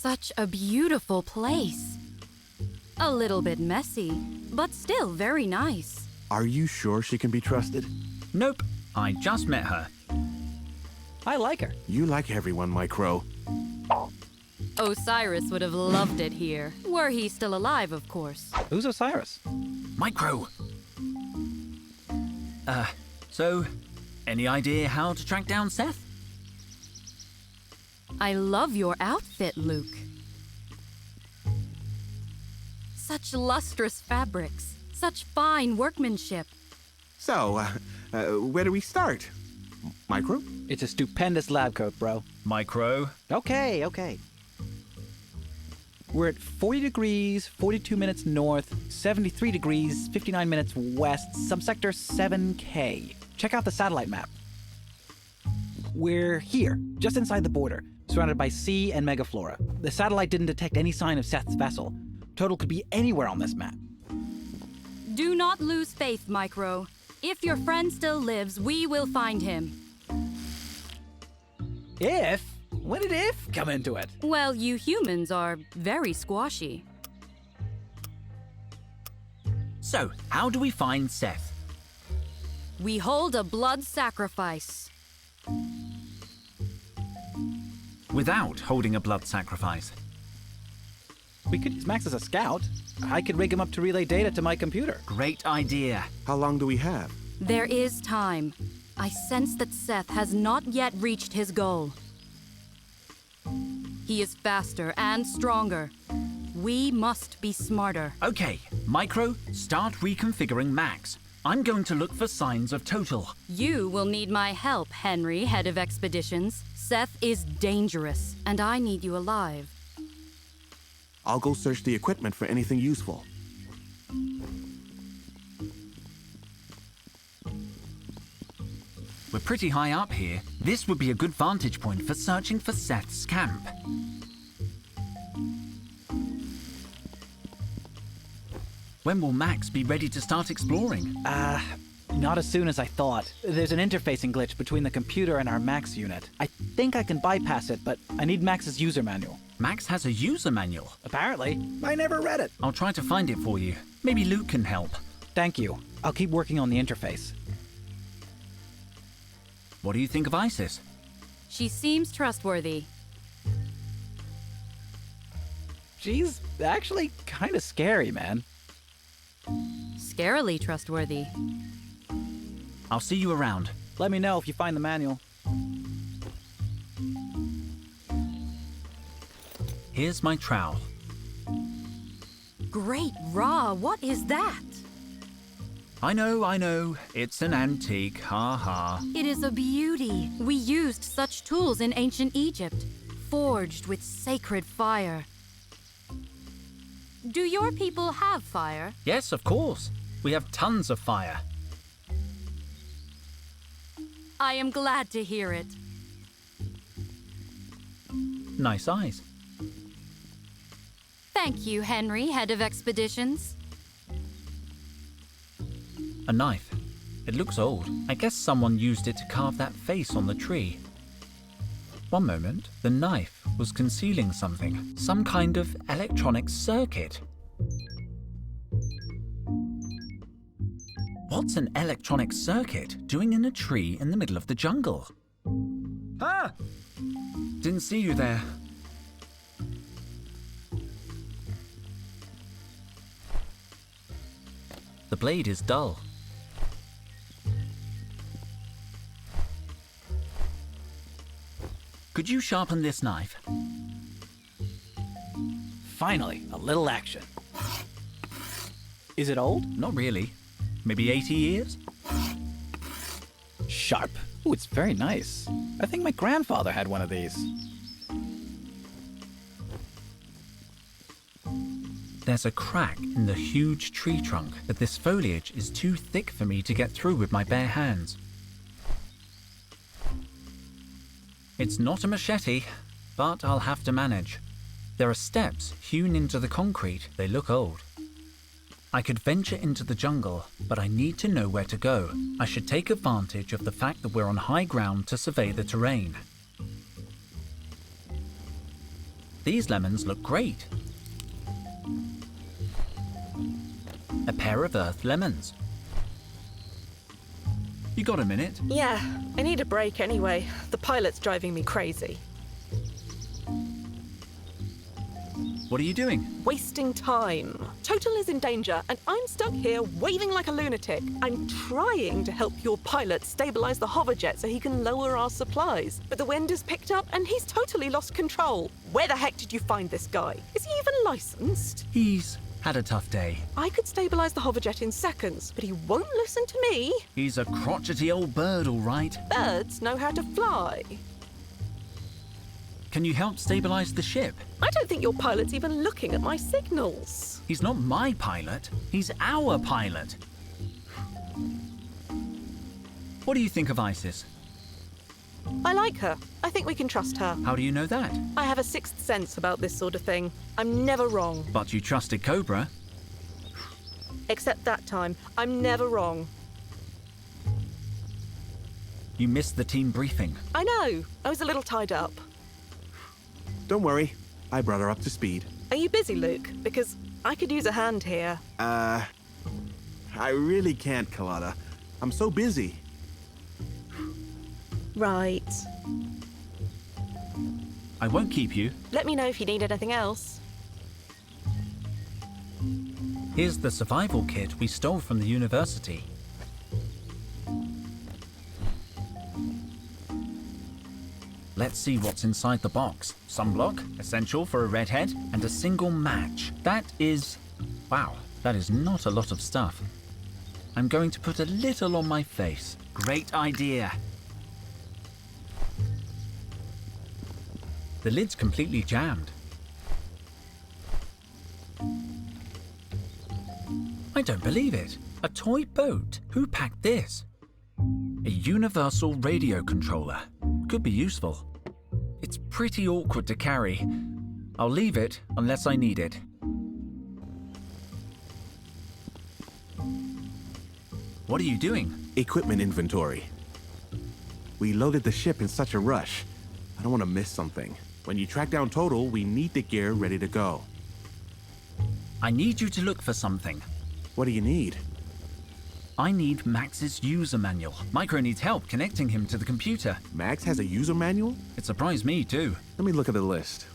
Such a beautiful place. A little bit messy, but still very nice. Are you sure she can be trusted? Nope, I just met her. I like her. You like everyone, Micro. Osiris would have loved it here, were he still alive, of course. Who's Osiris? Micro. So, any idea how to track down Seth? I love your outfit, Luke. Such lustrous fabrics, such fine workmanship. So, where do we start? Micro? It's a stupendous lab coat, bro. Micro. Okay. We're at 40 degrees, 42 minutes north, 73 degrees, 59 minutes west, subsector 7K. Check out the satellite map. We're here, just inside the border, surrounded by sea and megaflora. The satellite didn't detect any sign of Seth's vessel. Total could be anywhere on this map. Do not lose faith, Micro. If your friend still lives, we will find him. If? When did if come into it? Well, you humans are very squashy. So, how do we find Seth? We hold a blood sacrifice. Without holding a blood sacrifice. We could use Max as a scout. I could rig him up to relay data to my computer. Great idea. How long do we have? There is time. I sense that Seth has not yet reached his goal. He is faster and stronger. We must be smarter. Okay, Micro, start reconfiguring Max. I'm going to look for signs of Total. You will need my help, Henry, head of expeditions. Seth is dangerous, and I need you alive. I'll go search the equipment for anything useful. We're pretty high up here. This would be a good vantage point for searching for Seth's camp. When will Max be ready to start exploring? Not as soon as I thought. There's an interfacing glitch between the computer and our Max unit. I think I can bypass it, but I need Max's user manual. Max has a user manual. Apparently. I never read it. I'll try to find it for you. Maybe Luke can help. Thank you. I'll keep working on the interface. What do you think of Isis? She seems trustworthy. She's actually kind of scary, man. Scarily trustworthy. I'll see you around. Let me know if you find the manual. Here's my trowel. Great Ra, what is that? I know. It's an antique, ha ha. It is a beauty. We used such tools in ancient Egypt, forged with sacred fire. Do your people have fire? Yes, of course. We have tons of fire. I am glad to hear it. Nice eyes. Thank you, Henry, head of expeditions. A knife. It looks old. I guess someone used it to carve that face on the tree. One moment, the knife was concealing something. Some kind of electronic circuit. What's an electronic circuit doing in a tree in the middle of the jungle? Ah! Didn't see you there. The blade is dull. Could you sharpen this knife? Finally, a little action. Is it old? Not really. Maybe 80 years? Sharp. Ooh, it's very nice. I think my grandfather had one of these. There's a crack in the huge tree trunk, but this foliage is too thick for me to get through with my bare hands. It's not a machete, but I'll have to manage. There are steps hewn into the concrete. They look old. I could venture into the jungle, but I need to know where to go. I should take advantage of the fact that we're on high ground to survey the terrain. These lemons look great. A pair of earth lemons. You got a minute? Yeah, I need a break anyway. The pilot's driving me crazy. What are you doing? Wasting time. Total is in danger, and I'm stuck here waving like a lunatic. I'm trying to help your pilot stabilize the hoverjet so he can lower our supplies. But the wind has picked up, and he's totally lost control. Where the heck did you find this guy? Is he even licensed? He's had a tough day. I could stabilize the hoverjet in seconds, but he won't listen to me. He's a crotchety old bird, all right. Birds know how to fly. Can you help stabilize the ship? I don't think your pilot's even looking at my signals. He's not my pilot. He's our pilot. What do you think of Isis? I like her. I think we can trust her. How do you know that? I have a sixth sense about this sort of thing. I'm never wrong. But you trusted Cobra. Except that time. I'm never wrong. You missed the team briefing. I know. I was a little tied up. Don't worry. I brought her up to speed. Are you busy, Luke? Because I could use a hand here. I really can't, Carlotta. I'm so busy. Right. I won't keep you. Let me know if you need anything else. Here's the survival kit we stole from the university. Let's see what's inside the box. Sunblock, essential for a redhead, and a single match. That is... wow, that is not a lot of stuff. I'm going to put a little on my face. Great idea. The lid's completely jammed. I don't believe it. A toy boat. Who packed this? A universal radio controller. Could be useful. It's pretty awkward to carry. I'll leave it unless I need it. What are you doing? Equipment inventory. We loaded the ship in such a rush. I don't want to miss something. When you track down Total, we need the gear ready to go. I need you to look for something. What do you need? I need Max's user manual. Micro needs help connecting him to the computer. Max has a user manual? It surprised me too. Let me look at the list.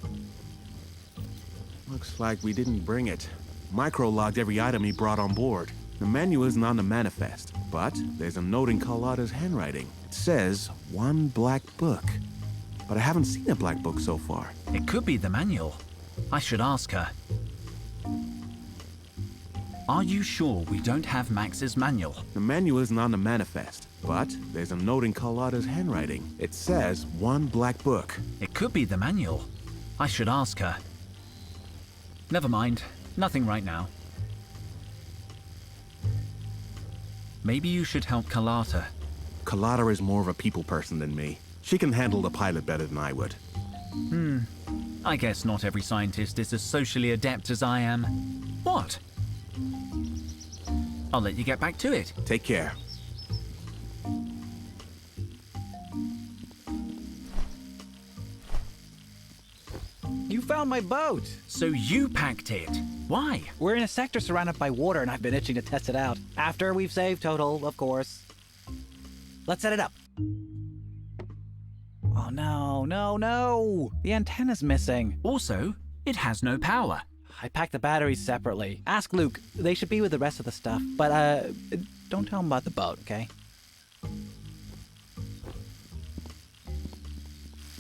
Looks like we didn't bring it. Micro logged every item he brought on board. The manual isn't on the manifest, but there's a note in Carlotta's handwriting. It says, one black book. But I haven't seen a black book so far. It could be the manual. I should ask her. Are you sure we don't have Max's manual? The manual isn't on the manifest, but there's a note in Carlotta's handwriting. It says, one black book. It could be the manual. I should ask her. Never mind. Nothing right now. Maybe you should help Carlotta. Carlotta is more of a people person than me. She can handle the pilot better than I would. I guess not every scientist is as socially adept as I am. What? I'll let you get back to it. Take care. You found my boat! So you packed it. Why? We're in a sector surrounded by water and I've been itching to test it out. After we've saved Total, of course. Let's set it up. Oh no, no, no! The antenna's missing. Also, it has no power. I packed the batteries separately. Ask Luke. They should be with the rest of the stuff. But, don't tell him about the boat, okay?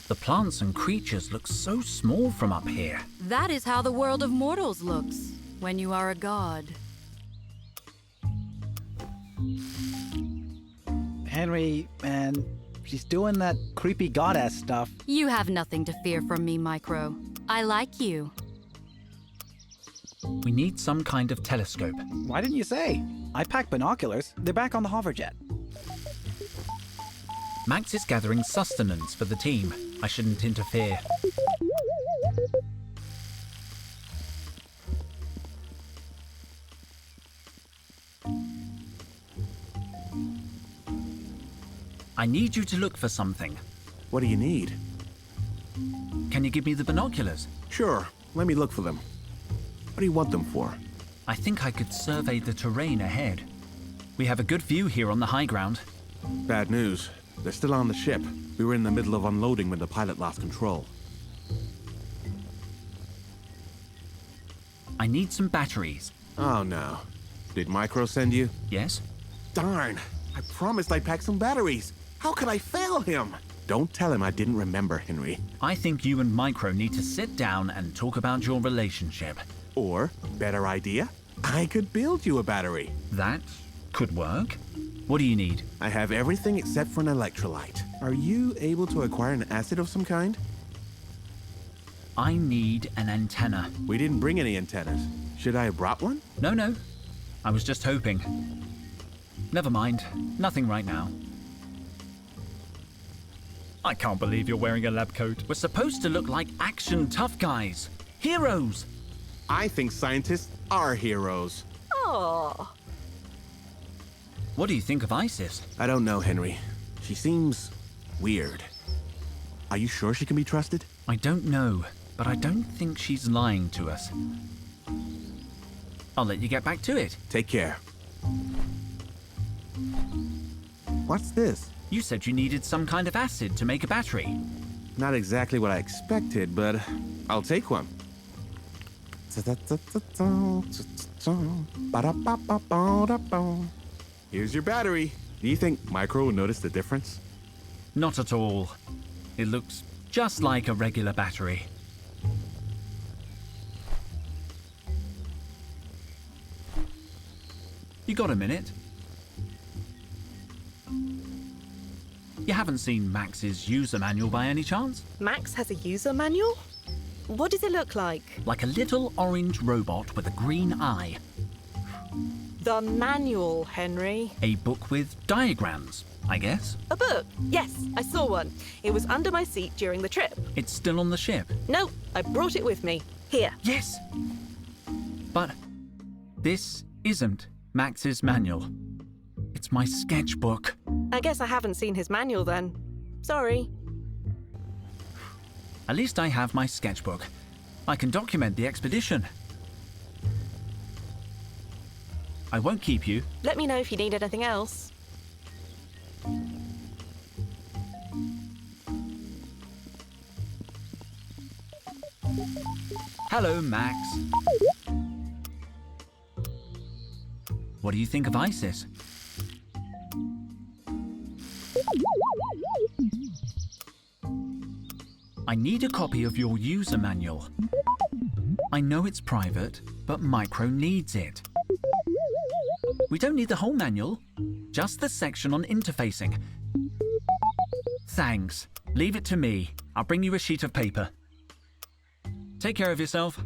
The plants and creatures look so small from up here. That is how the world of mortals looks when you are a god. Henry, man, she's doing that creepy goddess stuff. You have nothing to fear from me, Micro. I like you. We need some kind of telescope. Why didn't you say? I packed binoculars. They're back on the hoverjet. Max is gathering sustenance for the team. I shouldn't interfere. I need you to look for something. What do you need? Can you give me the binoculars? Sure, let me look for them. What do you want them for? I think I could survey the terrain ahead. We have a good view here on the high ground. Bad news. They're still on the ship. We were in the middle of unloading when the pilot lost control. I need some batteries. Oh no. Did Micro send you? Yes? Darn. I promised I'd pack some batteries. How could I fail him? Don't tell him I didn't remember, Henry. I think you and Micro need to sit down and talk about your relationship. Or, better idea, I could build you a battery. That could work. What do you need? I have everything except for an electrolyte. Are you able to acquire an acid of some kind? I need an antenna. We didn't bring any antennas. Should I have brought one? No. I was just hoping. Never mind. Nothing right now. I can't believe you're wearing a lab coat. We're supposed to look like action tough guys. Heroes! I think scientists are heroes. Oh, What do you think of Isis? I don't know, Henry. She seems weird. Are you sure she can be trusted? I don't know, but I don't think she's lying to us. I'll let you get back to it. Take care. What's this? You said you needed some kind of acid to make a battery. Not exactly what I expected, but I'll take one. Here's your battery. Do you think Micro will notice the difference? Not at all. It looks just like a regular battery. You got a minute? You haven't seen Max's user manual by any chance? Max has a user manual? What does it look like? Like a little orange robot with a green eye. The manual, Henry. A book with diagrams, I guess. A book. Yes, I saw one. It was under my seat during the trip. It's still on the ship. No, I brought it with me. Here. Yes! But this isn't Max's manual. It's my sketchbook. I guess I haven't seen his manual then. Sorry. At least I have my sketchbook. I can document the expedition. I won't keep you. Let me know if you need anything else. Hello, Max. What do you think of Isis? I need a copy of your user manual. I know it's private, but Micro needs it. We don't need the whole manual, just the section on interfacing. Thanks. Leave it to me. I'll bring you a sheet of paper. Take care of yourself.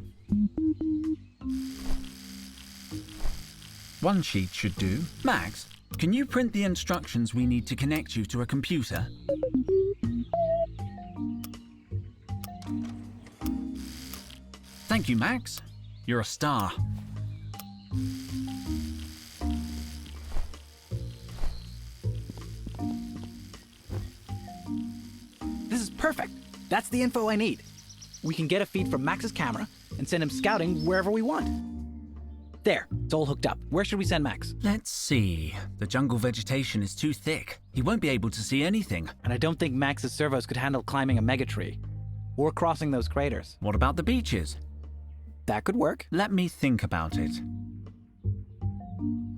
One sheet should do. Max, can you print the instructions we need to connect you to a computer? Thank you, Max. You're a star. This is perfect. That's the info I need. We can get a feed from Max's camera and send him scouting wherever we want. There, it's all hooked up. Where should we send Max? Let's see. The jungle vegetation is too thick. He won't be able to see anything. And I don't think Max's servos could handle climbing a megatree or crossing those craters. What about the beaches? That could work. Let me think about it.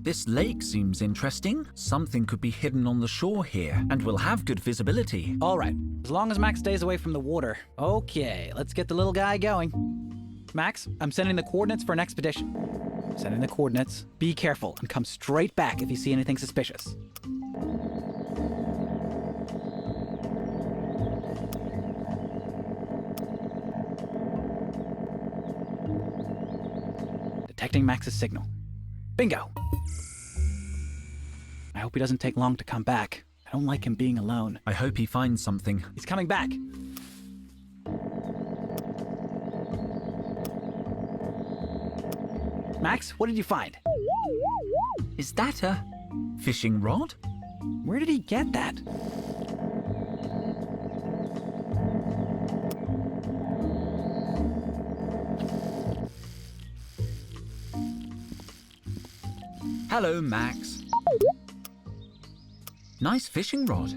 This lake seems interesting. Something could be hidden on the shore here, and we'll have good visibility. All right, as long as Max stays away from the water. Okay, let's get the little guy going. Max, I'm sending the coordinates for an expedition. Sending the coordinates. Be careful and come straight back if you see anything suspicious. Detecting Max's signal. Bingo! I hope he doesn't take long to come back. I don't like him being alone. I hope he finds something. He's coming back. Max, what did you find? Is that a fishing rod? Where did he get that? Hello, Max. Nice fishing rod.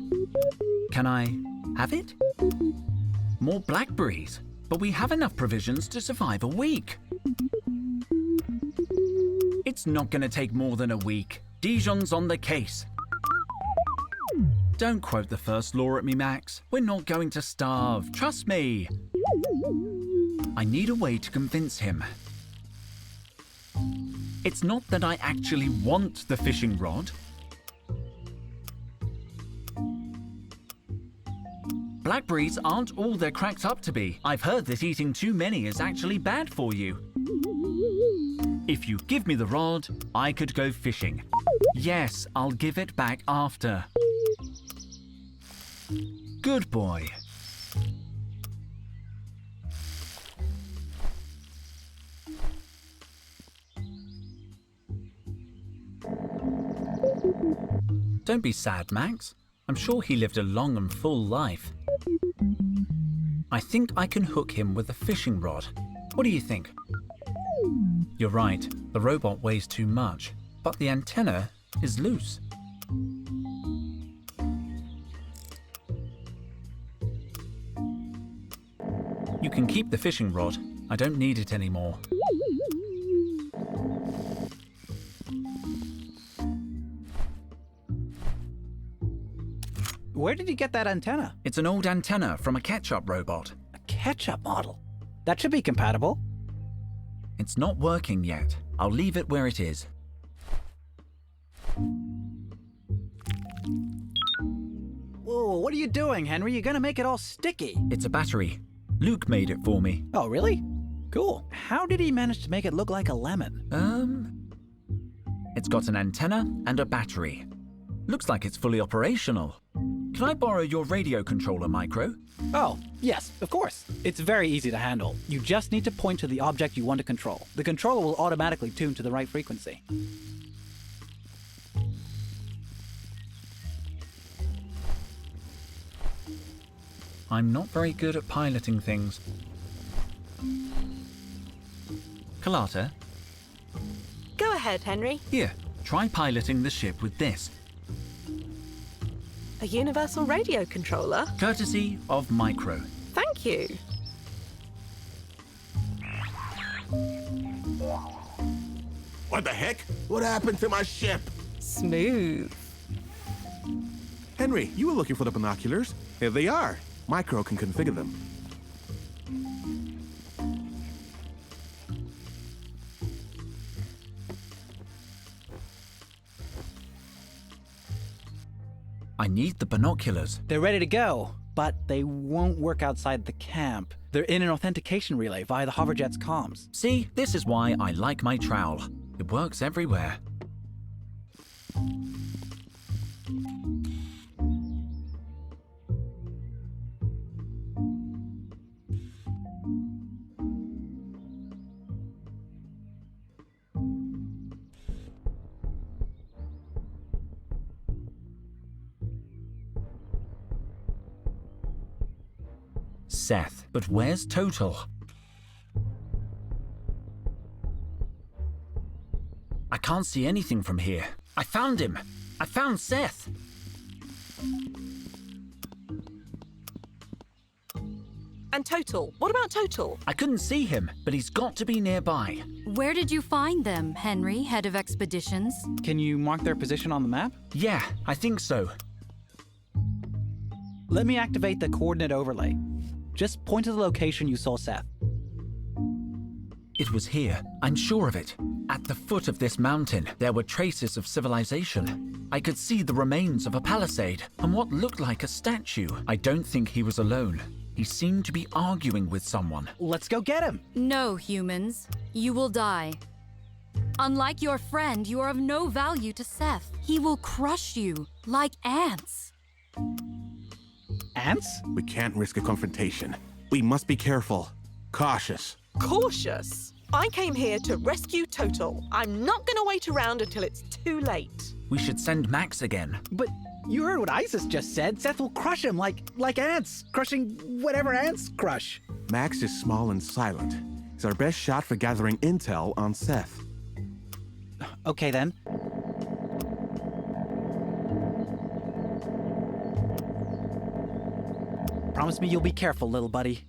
Can I have it? More blackberries, but we have enough provisions to survive a week. It's not going to take more than a week. Dijon's on the case. Don't quote the first law at me, Max. We're not going to starve. Trust me. I need a way to convince him. It's not that I actually want the fishing rod. Blackberries aren't all they're cracked up to be. I've heard that eating too many is actually bad for you. If you give me the rod, I could go fishing. Yes, I'll give it back after. Good boy. Don't be sad, Max. I'm sure he lived a long and full life. I think I can hook him with a fishing rod. What do you think? You're right, the robot weighs too much, but the antenna is loose. You can keep the fishing rod. I don't need it anymore. Where did you get that antenna? It's an old antenna from a ketchup robot. A ketchup model. That should be compatible. It's not working yet. I'll leave it where it is. Whoa, what are you doing, Henry? You're gonna make it all sticky. It's a battery. Luke made it for me. Oh, really? Cool. How did he manage to make it look like a lemon? It's got an antenna and a battery. Looks like it's fully operational. Can I borrow your radio controller, Micro? Oh, yes, of course. It's very easy to handle. You just need to point to the object you want to control. The controller will automatically tune to the right frequency. I'm not very good at piloting things. Carlotta, Go ahead, Henry. here, try piloting the ship with this. A universal radio controller? Courtesy of Micro. Thank you. What the heck? What happened to my ship? Smooth. Henry, you were looking for the binoculars. Here they are. Micro can configure them. I need the binoculars. They're ready to go, but they won't work outside the camp. They're in an authentication relay via the hoverjet's comms. See, this is why I like my trowel. It works everywhere. Seth, but where's Total? I can't see anything from here. I found him! I found Seth! And Total. What about Total? I couldn't see him, but he's got to be nearby. Where did you find them, Henry, head of expeditions? Can you mark their position on the map? Yeah, I think so. Let me activate the coordinate overlay. Just point to the location you saw Seth. It was here, I'm sure of it. At the foot of this mountain, there were traces of civilization. I could see the remains of a palisade and what looked like a statue. I don't think he was alone. He seemed to be arguing with someone. Let's go get him! No, humans. You will die. Unlike your friend, you are of no value to Seth. He will crush you like ants. Ants? We can't risk a confrontation. We must be careful. Cautious. Cautious. I came here to rescue Total. I'm not going to wait around until it's too late. We should send Max again. But you heard what Isis just said. Seth will crush him like ants, crushing whatever ants crush. Max is small and silent. It's our best shot for gathering intel on Seth. Okay then. Promise me you'll be careful, little buddy.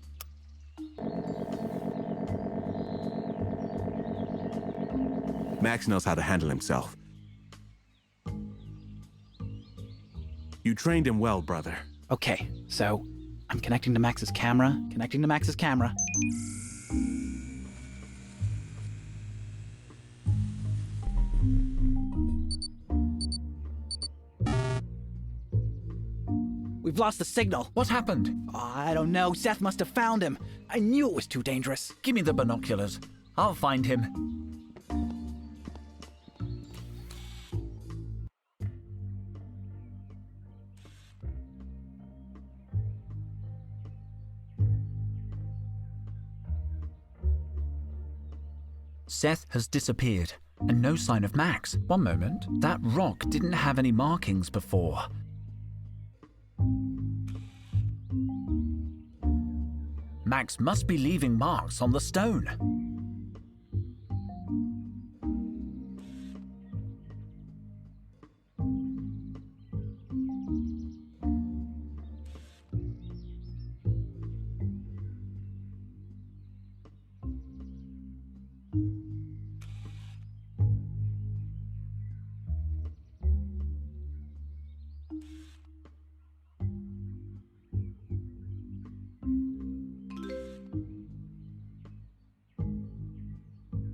Max knows how to handle himself. You trained him well, brother. Okay, so I'm connecting to Max's camera. We've lost the signal. What happened? Oh, I don't know. Seth must have found him. I knew it was too dangerous. Give me the binoculars. I'll find him. Seth has disappeared, and no sign of Max. One moment, that rock didn't have any markings before. Max must be leaving marks on the stone.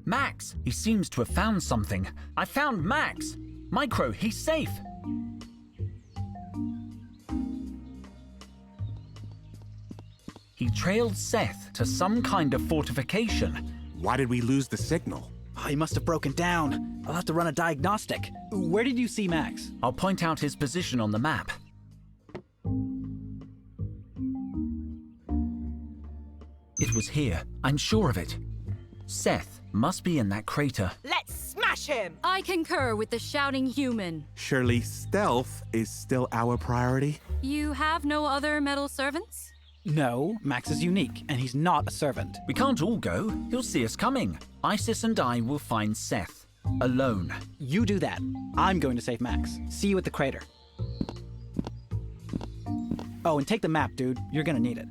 Max! He seems to have found something. I found Max! Micro, he's safe! He trailed Seth to some kind of fortification. Why did we lose the signal? Oh, he must have broken down. I'll have to run a diagnostic. Where did you see Max? I'll point out his position on the map. It was here. I'm sure of it. Seth must be in that crater. Let's smash him! I concur with the shouting human. Surely stealth is still our priority? You have no other metal servants? No, Max is unique, and he's not a servant. We can't all go. He'll see us coming. Isis and I will find Seth. Alone. You do that. I'm going to save Max. See you at the crater. Oh, and take the map, dude. You're gonna need it.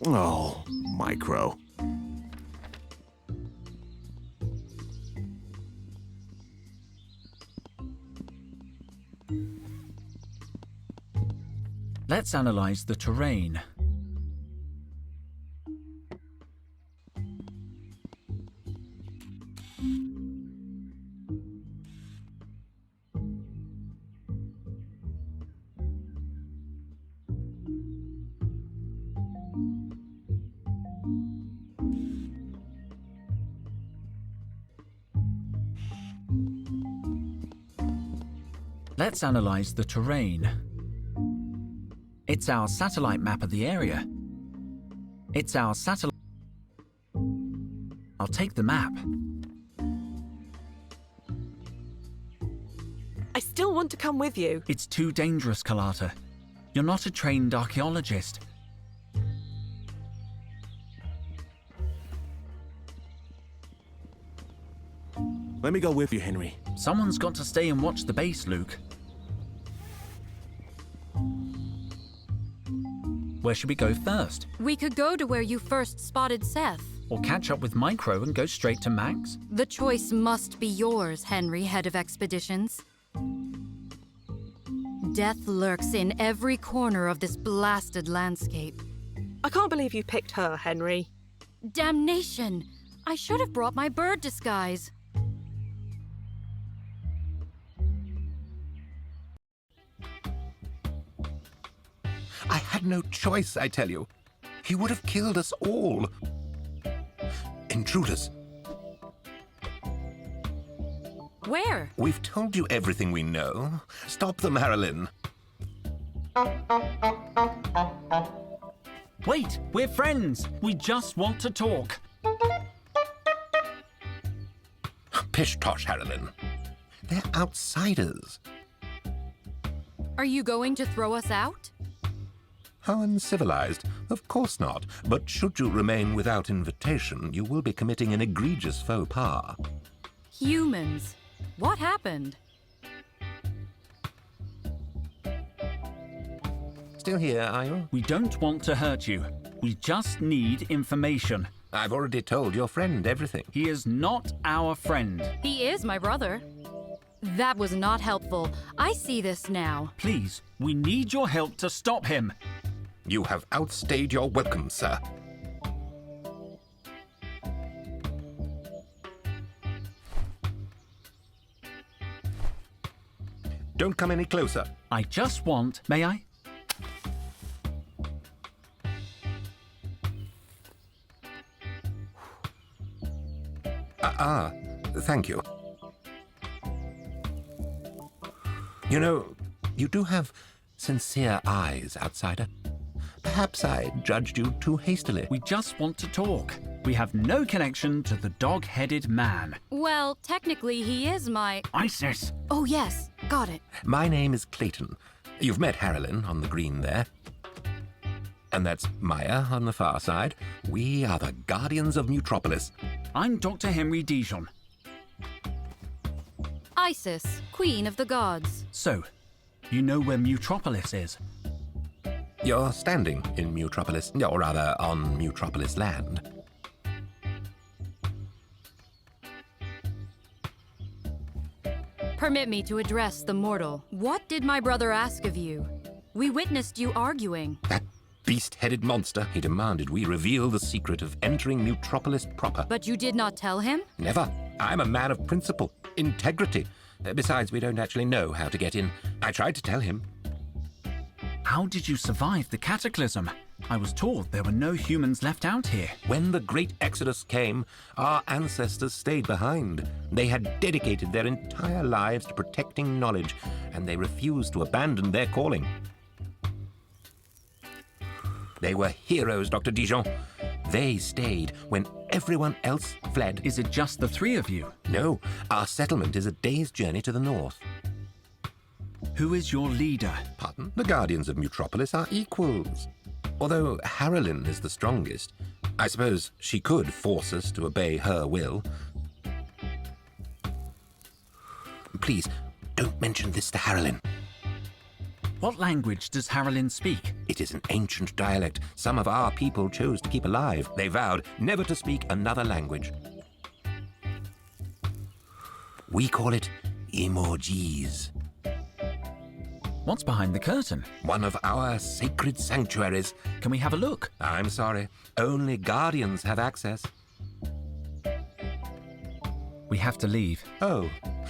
Oh, Micro. Let's analyze the terrain. Let's analyze the terrain. It's our satellite map of the area. It's our satellite. I'll take the map. I still want to come with you. It's too dangerous, Carlotta. You're not a trained archaeologist. Let me go with you, Henry. Someone's got to stay and watch the base, Luke. Where should we go first? We could go to where you first spotted Seth. Or catch up with Micro and go straight to Max? The choice must be yours, Henry, head of expeditions. Death lurks in every corner of this blasted landscape. I can't believe you picked her, Henry. Damnation! I should have brought my bird disguise. I had no choice, I tell you. He would have killed us all. Intruders. Where? We've told you everything we know. Stop them, Marilyn. Wait, we're friends. We just want to talk. Pish-tosh, Marilyn. They're outsiders. Are you going to throw us out? How uncivilized. Of course not. But should you remain without invitation, you will be committing an egregious faux pas. Humans. What happened? still here, are you? We don't want to hurt you. We just need information. I've already told your friend everything. He is not our friend. He is my brother. That was not helpful. I see this now. Please, we need your help to stop him. You have outstayed your welcome, sir. Don't come any closer. I just want... May I? Thank you. You know, you do have sincere eyes, outsider. Perhaps I judged you too hastily. We just want to talk. We have no connection to the dog-headed man. Well, technically, he is my... Isis! Oh, yes. Got it. My name is Clayton. You've met Harolyn on the green there. And that's Maya on the far side. We are the Guardians of Mutropolis. I'm Dr. Henry Dijon. Isis, Queen of the Gods. So, you know where Mutropolis is? You're standing in Mutropolis, or rather, on Mutropolis land. Permit me to address the mortal. What did my brother ask of you? We witnessed you arguing. That beast-headed monster, he demanded we reveal the secret of entering Mutropolis proper. But you did not tell him? Never. I'm a man of principle, integrity. Besides, we don't actually know how to get in. I tried to tell him. How did you survive the cataclysm? I was told there were no humans left out here. When the Great Exodus came, our ancestors stayed behind. They had dedicated their entire lives to protecting knowledge, and they refused to abandon their calling. They were heroes, Dr. Dijon. They stayed when everyone else fled. Is it just the three of you? No, our settlement is a day's journey to the north. Who is your leader? Pardon? The Guardians of Mutropolis are equals. Although Harolyn is the strongest, I suppose she could force us to obey her will. Please, don't mention this to Harolyn. What language does Harolyn speak? It is an ancient dialect some of our people chose to keep alive. They vowed never to speak another language. We call it emojis. What's behind the curtain? One of our sacred sanctuaries. Can we have a look? I'm sorry. Only Guardians have access. We have to leave. Oh,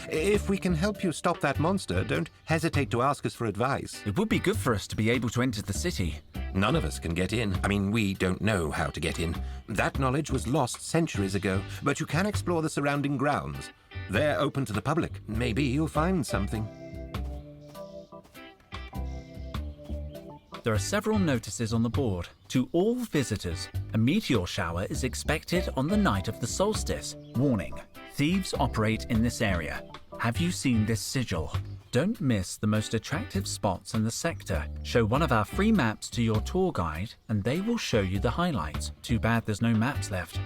if we can help you stop that monster, don't hesitate to ask us for advice. It would be good for us to be able to enter the city. None of us can get in. I mean, we don't know how to get in. That knowledge was lost centuries ago, but you can explore the surrounding grounds. They're open to the public. Maybe you'll find something. There are several notices on the board. To all visitors, a meteor shower is expected on the night of the solstice. Warning, thieves operate in this area. Have you seen this sigil? Don't miss the most attractive spots in the sector. Show one of our free maps to your tour guide and they will show you the highlights. Too bad there's no maps left.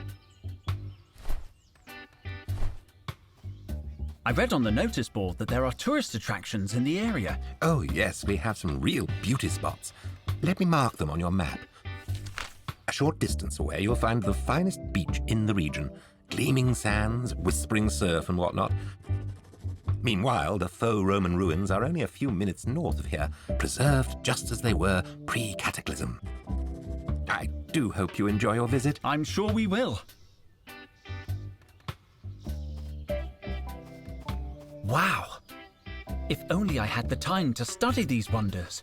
I read on the notice board that there are tourist attractions in the area. Oh, yes, we have some real beauty spots. Let me mark them on your map. A short distance away, you'll find the finest beach in the region. Gleaming sands, whispering surf and whatnot. Meanwhile, the faux Roman ruins are only a few minutes north of here, preserved just as they were pre-cataclysm. I do hope you enjoy your visit. I'm sure we will. Wow! If only I had the time to study these wonders.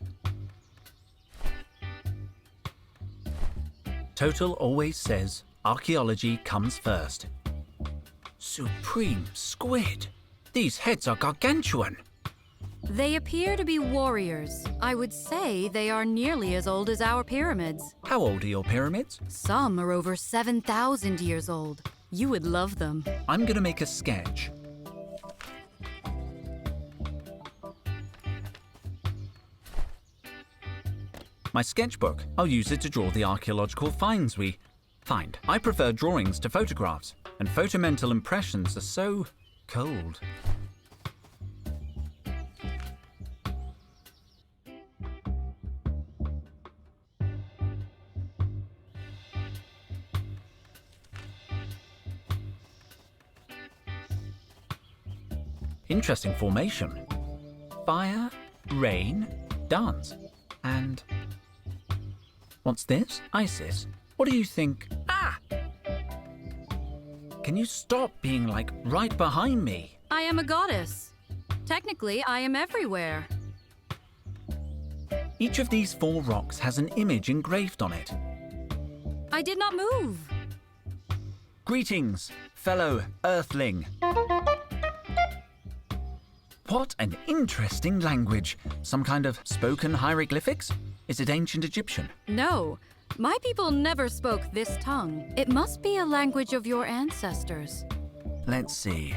Total always says archaeology comes first. Supreme squid! These heads are gargantuan. They appear to be warriors. I would say they are nearly as old as our pyramids. How old are your pyramids? Some are over 7,000 years old. You would love them. I'm gonna make a sketch. My sketchbook. I'll use it to draw the archaeological finds we find. I prefer drawings to photographs, and photomental impressions are so cold. Interesting formation. Fire, rain, dance. And what's this? Isis. What do you think? Ah! Can you stop being like right behind me? I am a goddess. Technically, I am everywhere. Each of these 4 rocks has an image engraved on it. I did not move. Greetings, fellow Earthling. What an interesting language. Some kind of spoken hieroglyphics? Is it ancient Egyptian? No, my people never spoke this tongue. It must be a language of your ancestors. Let's see.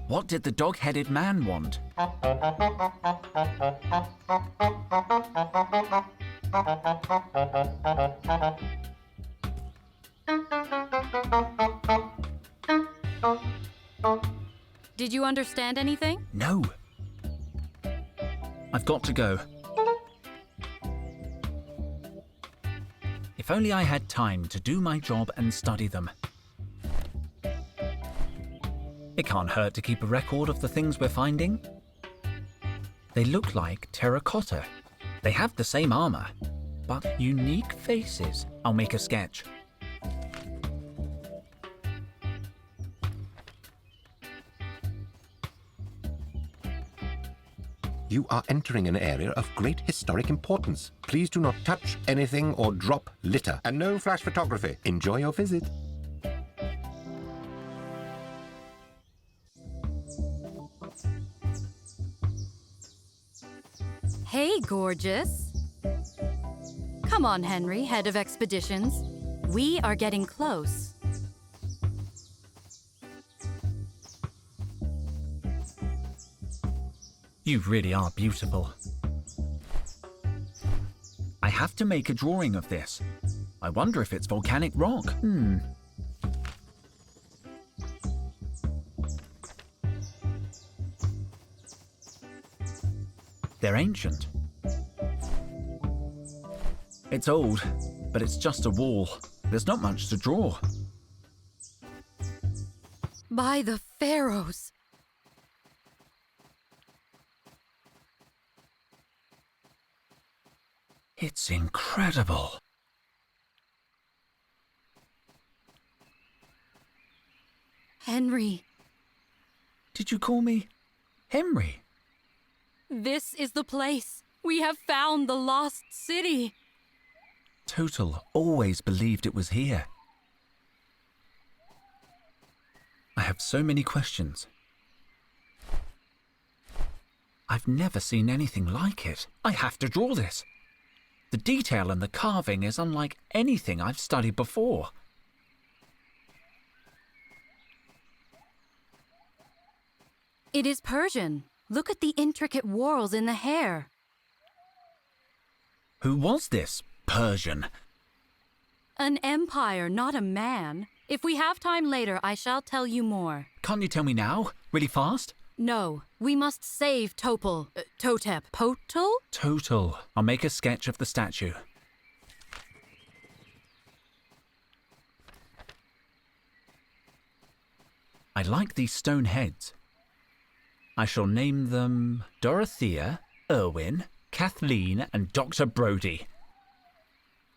What did the dog-headed man want? Did you understand anything? No. I've got to go. If only I had time to do my job and study them. It can't hurt to keep a record of the things we're finding. They look like terracotta. They have the same armor, but unique faces. I'll make a sketch. You are entering an area of great historic importance. Please do not touch anything or drop litter. And no flash photography. Enjoy your visit. Hey, gorgeous. Come on, Henry, head of expeditions. We are getting close. You really are beautiful. I have to make a drawing of this. I wonder if it's volcanic rock. They're ancient. It's old, but it's just a wall. There's not much to draw. By the Pharaohs. It's incredible. Henry, Did you call me Henry? this is the place. We have found the lost city. Total always believed it was here. I have so many questions. I've never seen anything like it. I have to draw this. The detail and the carving is unlike anything I've studied before. It is Persian. Look at the intricate whorls in the hair. Who was this Persian? An empire, not a man. If we have time later, I shall tell you more. Can't you tell me now? Really fast? No, we must save Totep. Potel? Total. I'll make a sketch of the statue. I like these stone heads. I shall name them Dorothea, Erwin, Kathleen, and Dr. Brody.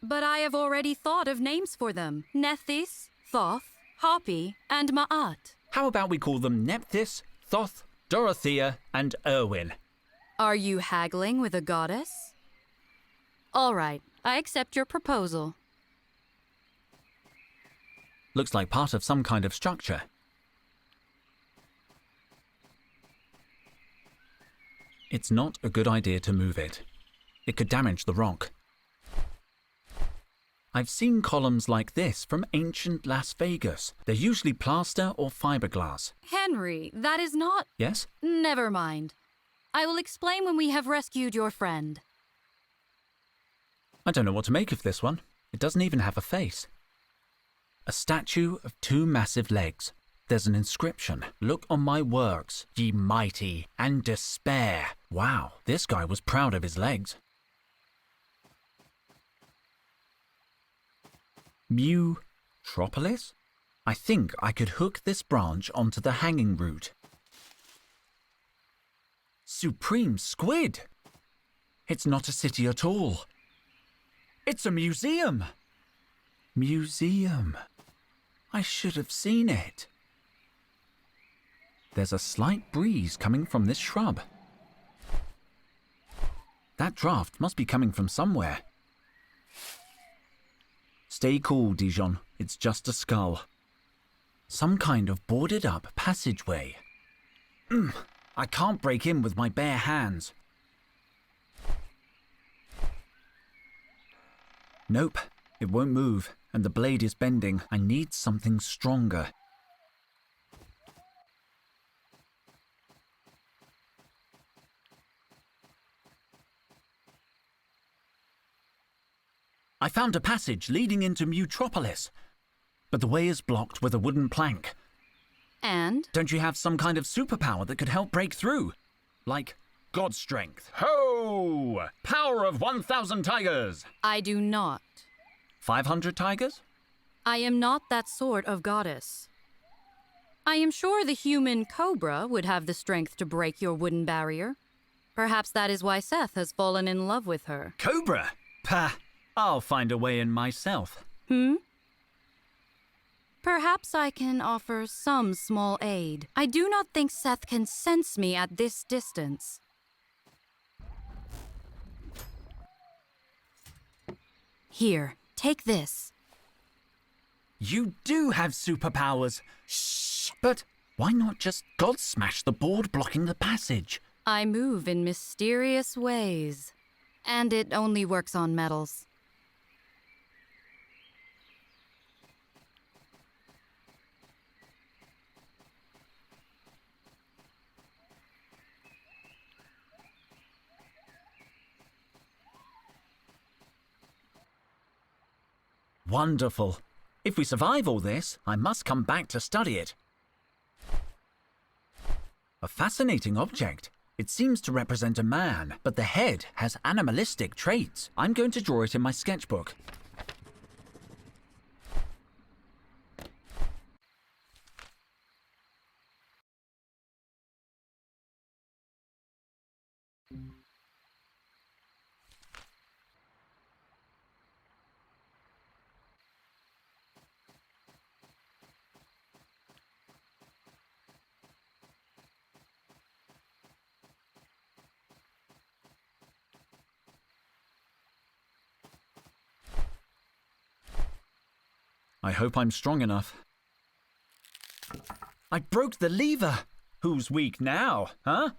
But I have already thought of names for them. Nethys, Thoth, Hoppy, and Ma'at. How about we call them Nephthys, Thoth, Dorothea, and Erwin? Are you haggling with a goddess? All right, I accept your proposal. Looks like part of some kind of structure. It's not a good idea to move it. It could damage the rock. I've seen columns like this from ancient Las Vegas. They're usually plaster or fiberglass. Henry, that is not... Yes? Never mind. I will explain when we have rescued your friend. I don't know what to make of this one. It doesn't even have a face. A statue of two massive legs. There's an inscription. Look on my works, ye mighty, and despair. Wow, this guy was proud of his legs. Mutropolis? I think I could hook this branch onto the hanging root. Supreme Squid! It's not a city at all. It's a museum! Museum. I should have seen it. There's a slight breeze coming from this shrub. That draft must be coming from somewhere. Stay cool, Dijon. It's just a skull. Some kind of boarded-up passageway. I can't break in with my bare hands. Nope, it won't move, and the blade is bending. I need something stronger. I found a passage leading into Mutropolis, but the way is blocked with a wooden plank. And? Don't you have some kind of superpower that could help break through? Like God strength. Ho! Power of 1,000 tigers! I do not. 500 tigers? I am not that sort of goddess. I am sure the human cobra would have the strength to break your wooden barrier. Perhaps that is why Seth has fallen in love with her. Cobra? Pah! I'll find a way in myself. Perhaps I can offer some small aid. I do not think Seth can sense me at this distance. Here, take this. You do have superpowers. Shh! But why not just God smash the board blocking the passage? I move in mysterious ways. And it only works on metals. Wonderful. If we survive all this, I must come back to study it. A fascinating object. It seems to represent a man, but the head has animalistic traits. I'm going to draw it in my sketchbook. I hope I'm strong enough. I broke the lever! Who's weak now, huh?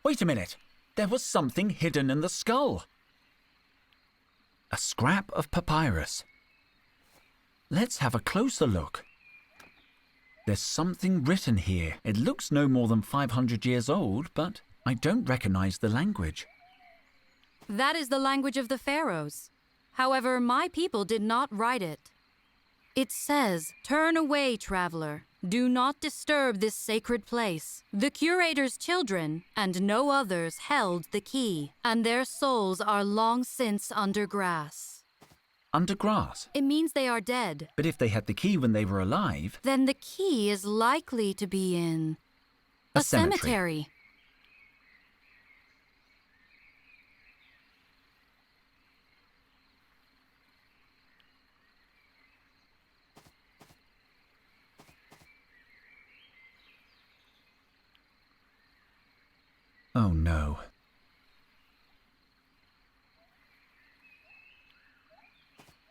Wait a minute. There was something hidden in the skull. A scrap of papyrus. Let's have a closer look. There's something written here. It looks no more than 500 years old, but I don't recognize the language. That is the language of the Pharaohs. However, my people did not write it. It says, "Turn away, traveler. Do not disturb this sacred place." The curator's children, and no others, held the key, and their souls are long since under grass. Under grass? It means they are dead. But if they had the key when they were alive... Then the key is likely to be in A a cemetery. cemetery. Oh no.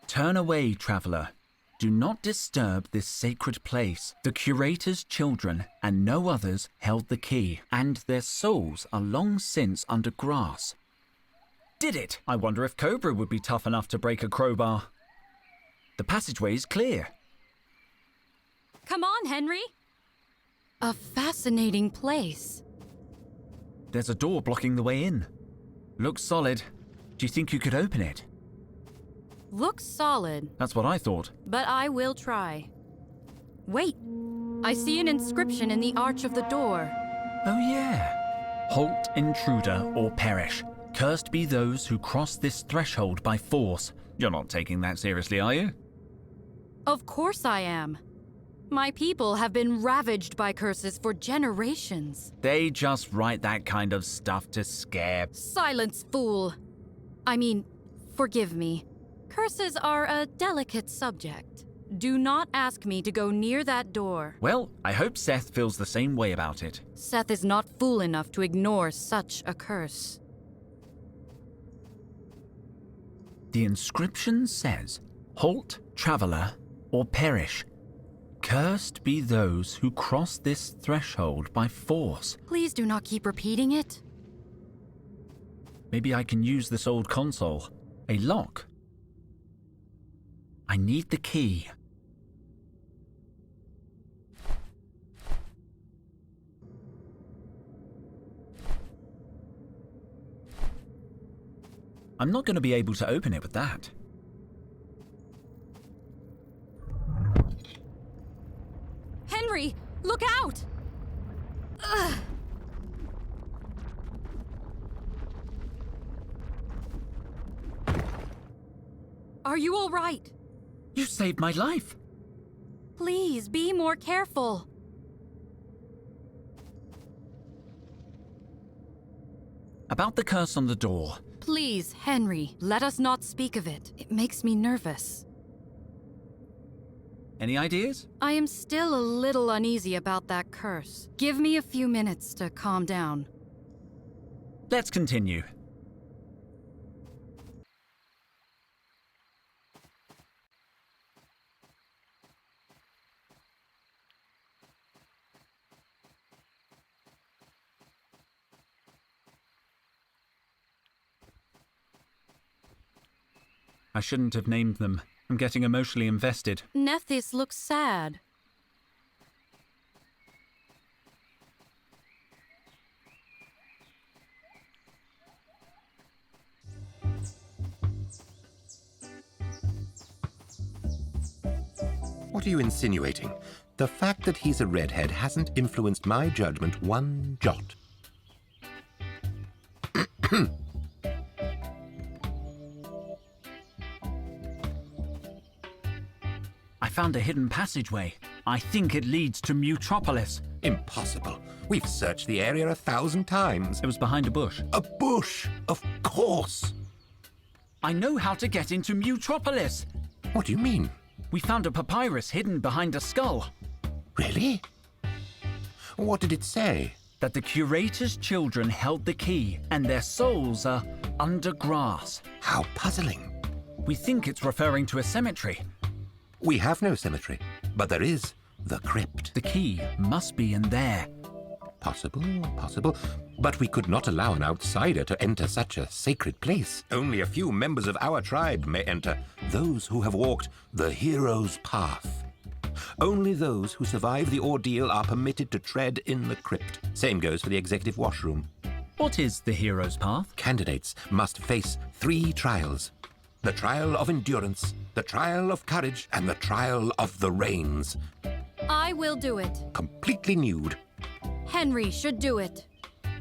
Turn away, traveler. Do not disturb this sacred place. The curator's children and no others held the key, and their souls are long since under grass. Did it! I wonder if Cobra would be tough enough to break a crowbar. The passageway is clear. Come on, Henry. A fascinating place. There's a door blocking the way in. Looks solid. Do you think you could open it? Looks solid, That's what I thought. but I will try. Wait, I see an inscription in the arch of the door. Oh yeah. Halt, intruder, or perish. Cursed be those who cross this threshold by force. You're not taking that seriously, are you? Of course I am. My people have been ravaged by curses for generations. They just write that kind of stuff to scare. Silence, fool. I mean, forgive me. Curses are a delicate subject. Do not ask me to go near that door. Well, I hope Seth feels the same way about it. Seth is not fool enough to ignore such a curse. The inscription says, Halt, traveler, or perish. Cursed be those who cross this threshold by force. Please do not keep repeating it. Maybe I can use this old console. A lock. I need the key. I'm not going to be able to open it with that. Henry, look out! Ugh. Are you all right? You saved my life. Please be more careful. About the curse on the door. Please, Henry, let us not speak of it. It makes me nervous. Any ideas? I am still a little uneasy about that curse. Give me a few minutes to calm down. Let's continue. I shouldn't have named them. I'm getting emotionally invested. Nethys looks sad. What are you insinuating? The fact that he's a redhead hasn't influenced my judgment one jot. I found a hidden passageway. I think it leads to Mutropolis. Impossible. We've searched the area 1,000 times. It was behind a bush. A bush, of course. I know how to get into Mutropolis. What do you mean? We found a papyrus hidden behind a skull. Really? What did it say? That the curator's children held the key and their souls are under grass. How puzzling. We think it's referring to a cemetery. We have no cemetery, but there is the crypt. The key must be in there. Possible, but we could not allow an outsider to enter such a sacred place. Only a few members of our tribe may enter, those who have walked the hero's path. Only those who survive the ordeal are permitted to tread in the crypt. Same goes for the executive washroom. What is the hero's path? Candidates must face 3 trials. The trial of endurance, the trial of courage, and the trial of the reins. I will do it. Completely nude. Henry should do it.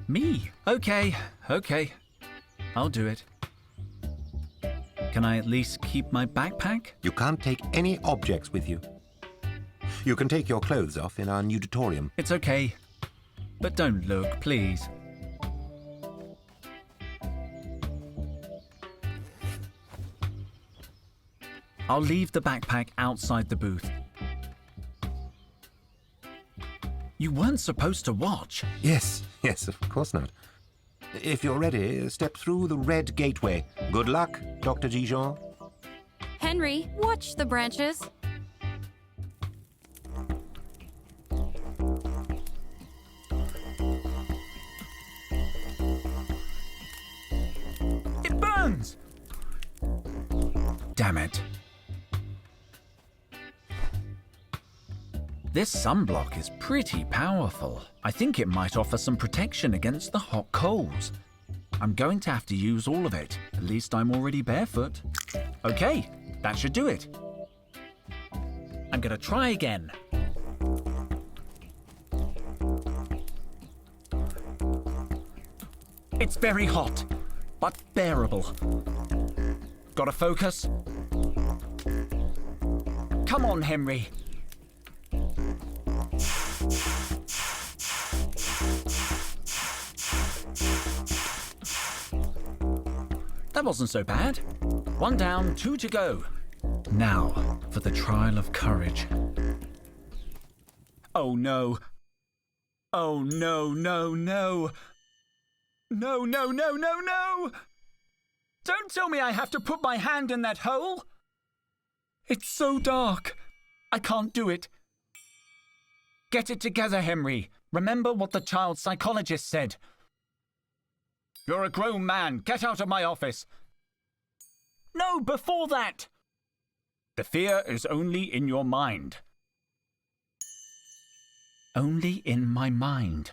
Me? Okay. I'll do it. Can I at least keep my backpack? You can't take any objects with you. You can take your clothes off in our nuditorium. It's okay. But don't look, please. I'll leave the backpack outside the booth. You weren't supposed to watch. Yes, of course not. If you're ready, step through the red gateway. Good luck, Dr. Gijon. Henry, watch the branches. It burns! Damn it. This sunblock is pretty powerful. I think it might offer some protection against the hot coals. I'm going to have to use all of it. At least I'm already barefoot. Okay, that should do it. I'm gonna try again. It's very hot, but bearable. Gotta focus? Come on, Henry. That wasn't so bad. 1 down, 2 to go. Now for the trial of courage. Oh no. Oh no, no, no. No, no, no, no, no! Don't tell me I have to put my hand in that hole! It's so dark. I can't do it. Get it together, Henry. Remember what the child psychologist said. You're a grown man. Get out of my office. No, before that. The fear is only in your mind. Only in my mind.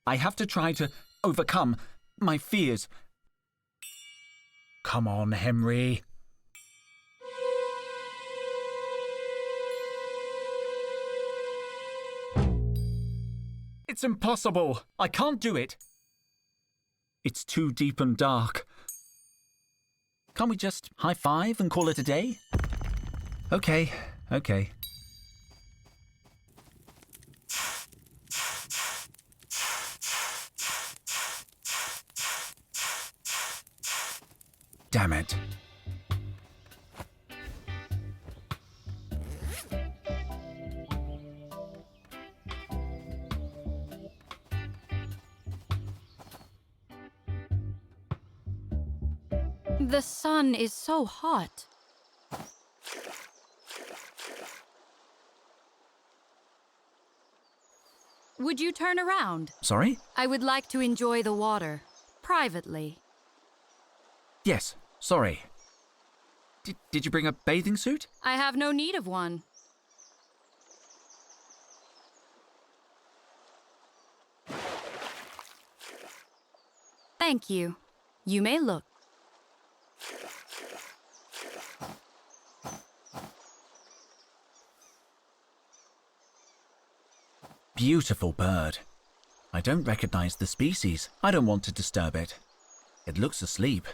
I have to try to overcome my fears. Come on, Henry. It's impossible. I can't do it. It's too deep and dark. Can't we just high-five and call it a day? Okay, okay. Damn it. The sun is so hot. Would you turn around? Sorry? I would like to enjoy the water, privately. Yes, sorry. Did you bring a bathing suit? I have no need of one. Thank you. You may look. Beautiful bird. I don't recognize the species. I don't want to disturb it. It looks asleep.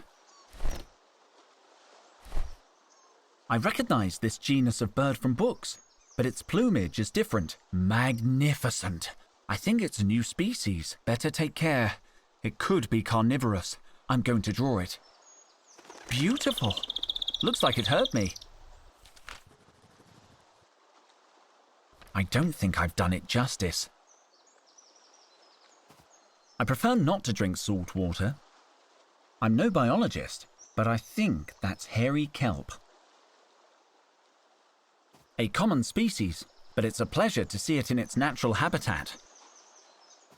I recognize this genus of bird from books, but its plumage is different. Magnificent. I think it's a new species. Better take care. It could be carnivorous. I'm going to draw it. Beautiful. Looks like it hurt me. I don't think I've done it justice. I prefer not to drink salt water. I'm no biologist, but I think that's hairy kelp. A common species, but it's a pleasure to see it in its natural habitat.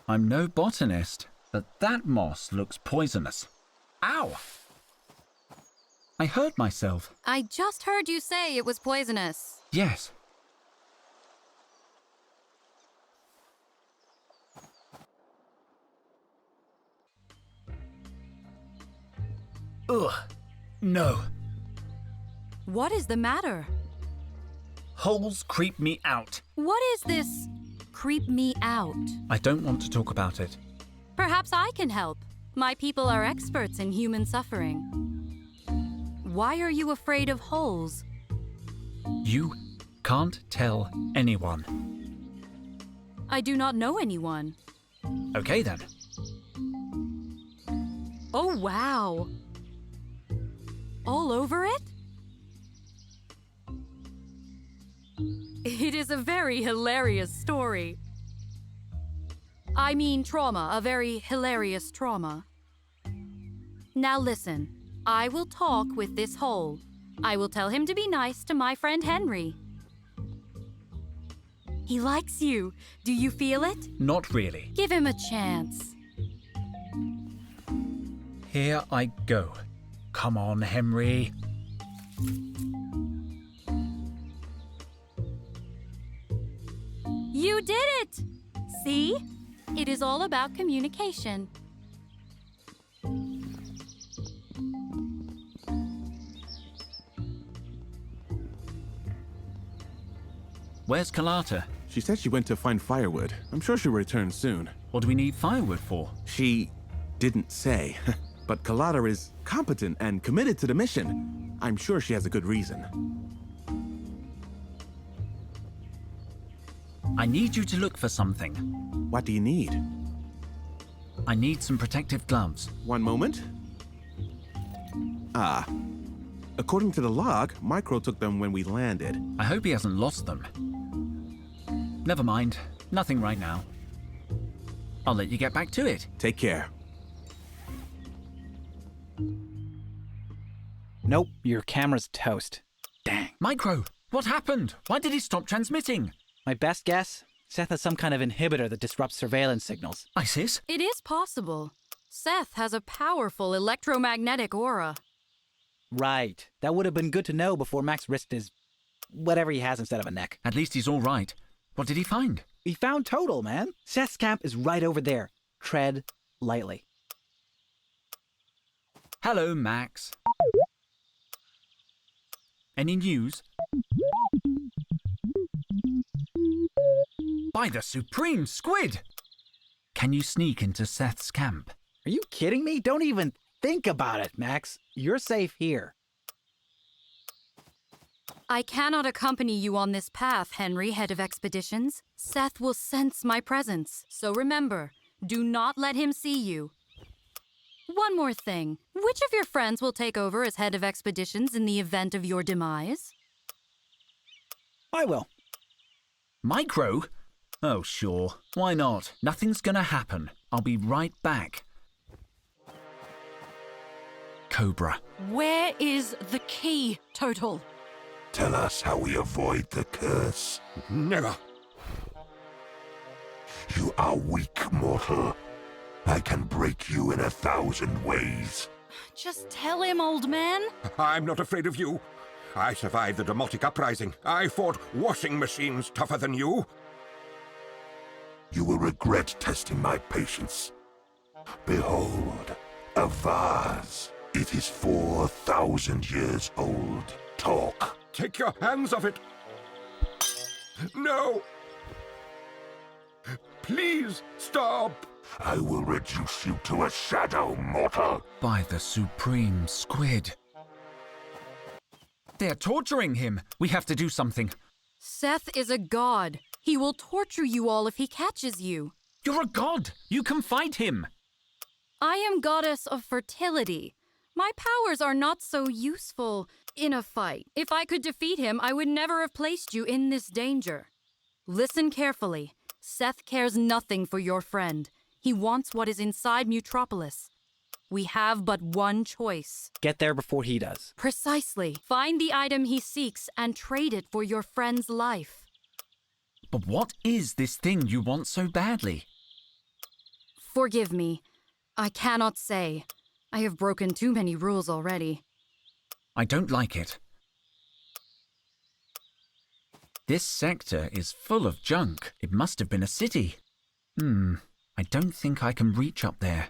I'm no botanist, but that moss looks poisonous. Ow! I hurt myself. I just heard you say it was poisonous. Yes. Ugh. No. What is the matter? Holes creep me out. What is this creep me out? I don't want to talk about it. Perhaps I can help. My people are experts in human suffering. Why are you afraid of holes? You can't tell anyone. I do not know anyone. Okay then. Oh, wow. All over it? It is a very hilarious story. I mean trauma, a very hilarious trauma. Now listen, I will talk with this hole. I will tell him to be nice to my friend Henry. He likes you. Do you feel it? Not really. Give him a chance. Here I go. Come on, Henry. You did it! See? It is all about communication. Where's Kalata? She said she went to find firewood. I'm sure she'll return soon. What do we need firewood for? She didn't say. But Colada is competent and committed to the mission. I'm sure she has a good reason. I need you to look for something. What do you need? I need some protective gloves. One moment. Ah. According to the log, Micro took them when we landed. I hope he hasn't lost them. Never mind. Nothing right now. I'll let you get back to it. Take care. Nope, your camera's toast. Dang. Micro, what happened? Why did he stop transmitting? My best guess? Seth has some kind of inhibitor that disrupts surveillance signals. ISIS? It is possible. Seth has a powerful electromagnetic aura. Right. That would have been good to know before Max risked his... whatever he has instead of a neck. At least he's all right. What did he find? We found Total, man. Seth's camp is right over there. Tread lightly. Hello, Max. Any news? By the supreme squid! Can you sneak into Seth's camp? Are you kidding me? Don't even think about it, Max. You're safe here. I cannot accompany you on this path, Henry, head of expeditions. Seth will sense my presence, so remember, do not let him see you. One more thing. Which of your friends will take over as head of expeditions in the event of your demise? I will. Micro? Oh, sure. Why not? Nothing's gonna happen. I'll be right back. Cobra. Where is the key, Total? Tell us how we avoid the curse. Never. You are weak, mortal. I can break you in 1,000 ways. Just tell him, old man. I'm not afraid of you. I survived the Demotic Uprising. I fought washing machines tougher than you. You will regret testing my patience. Behold, a vase. It is 4,000 years old. Talk. Take your hands off it. No. Please stop. I will reduce you to a shadow, mortal. By the supreme squid. They're torturing him. We have to do something. Seth is a god. He will torture you all if he catches you. You're a god. You can fight him. I am goddess of fertility. My powers are not so useful in a fight. If I could defeat him, I would never have placed you in this danger. Listen carefully. Seth cares nothing for your friend. He wants what is inside Mutropolis. We have but one choice. Get there before he does. Precisely. Find the item he seeks and trade it for your friend's life. But what is this thing you want so badly? Forgive me. I cannot say. I have broken too many rules already. I don't like it. This sector is full of junk. It must have been a city. I don't think I can reach up there.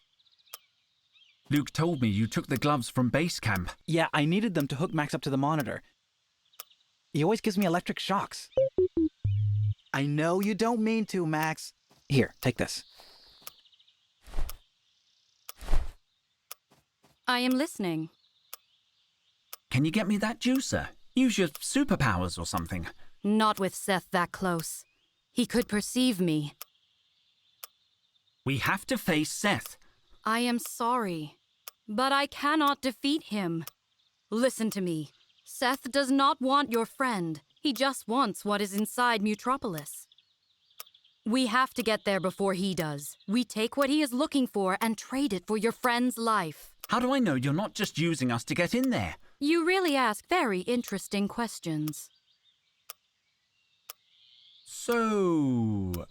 Luke told me you took the gloves from base camp. Yeah, I needed them to hook Max up to the monitor. He always gives me electric shocks. I know you don't mean to, Max. Here, take this. I am listening. Can you get me that juicer? Use your superpowers or something. Not with Seth that close. He could perceive me. We have to face Seth. I am sorry, but I cannot defeat him. Listen to me. Seth does not want your friend. He just wants what is inside Mutropolis. We have to get there before he does. We take what he is looking for and trade it for your friend's life. How do I know you're not just using us to get in there? You really ask very interesting questions. So,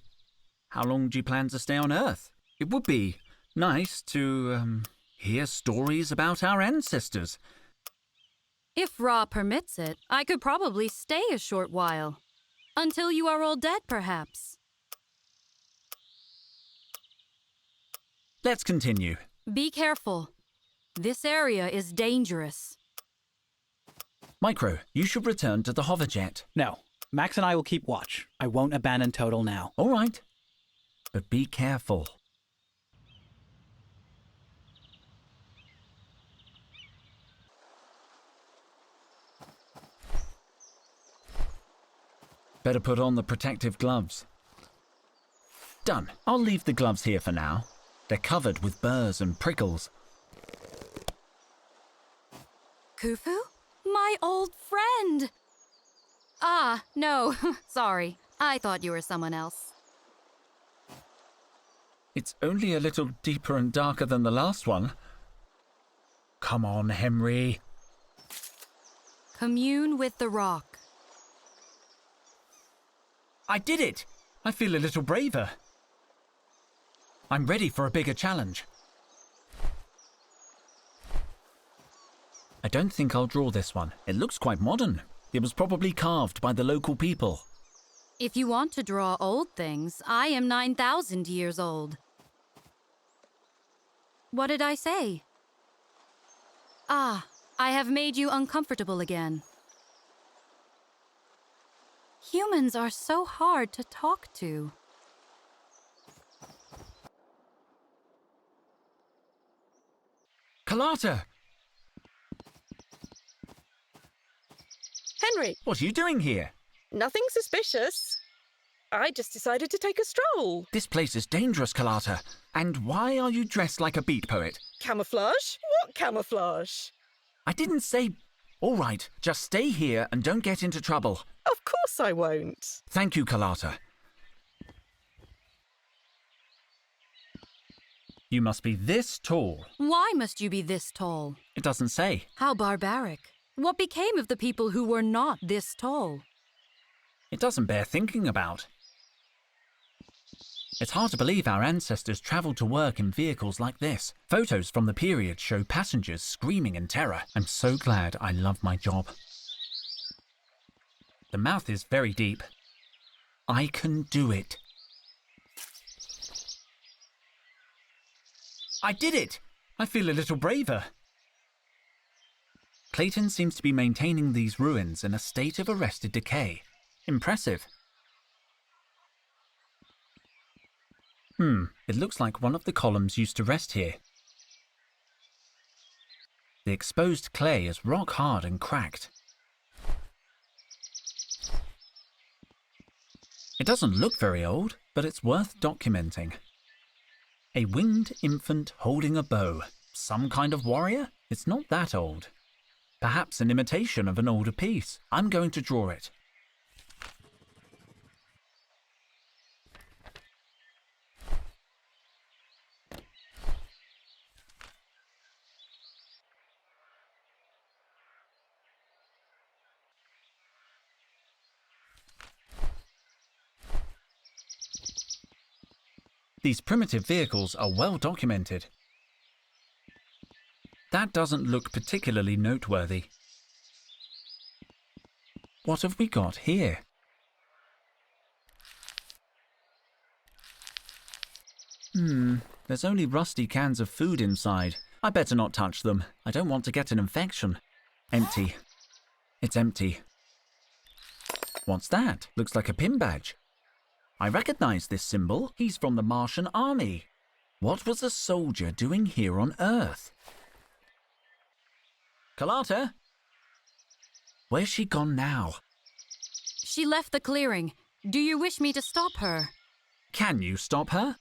how long do you plan to stay on Earth? It would be nice to, hear stories about our ancestors. If Ra permits it, I could probably stay a short while. Until you are all dead, perhaps. Let's continue. Be careful. This area is dangerous. Micro, you should return to the hoverjet. No, Max and I will keep watch. I won't abandon Total now. All right. But be careful. Better put on the protective gloves. Done. I'll leave the gloves here for now. They're covered with burrs and prickles. Khufu? My old friend! Ah, no, sorry. I thought you were someone else. It's only a little deeper and darker than the last one. Come on, Henry. Commune with the rock. I did it! I feel a little braver. I'm ready for a bigger challenge. I don't think I'll draw this one. It looks quite modern. It was probably carved by the local people. If you want to draw old things, I am 9,000 years old. What did I say? Ah, I have made you uncomfortable again. Humans are so hard to talk to. Kalata! Henry, What are you doing here? nothing suspicious. I just decided to take a stroll. This place is dangerous, Kalata. And why are you dressed like a beat poet? Camouflage? What camouflage? I didn't say... All right, just stay here and don't get into trouble. Of course I won't. Thank you, Kalata. You must be this tall. Why must you be this tall? It doesn't say. How barbaric. What became of the people who were not this tall? It doesn't bear thinking about. It's hard to believe our ancestors travelled to work in vehicles like this. Photos from the period show passengers screaming in terror. I'm so glad I love my job. The mouth is very deep. I can do it. I did it! I feel a little braver. Clayton seems to be maintaining these ruins in a state of arrested decay. Impressive. It looks like one of the columns used to rest here. The exposed clay is rock hard and cracked. It doesn't look very old, but it's worth documenting. A winged infant holding a bow. Some kind of warrior? It's not that old. Perhaps an imitation of an older piece. I'm going to draw it. These primitive vehicles are well documented. That doesn't look particularly noteworthy. What have we got here? There's only rusty cans of food inside. I better not touch them. I don't want to get an infection. Empty. It's empty. What's that? Looks like a pin badge. I recognize this symbol. He's from the Martian army. What was a soldier doing here on Earth? Kalata? Where's she gone now? She left the clearing. Do you wish me to stop her? Can you stop her?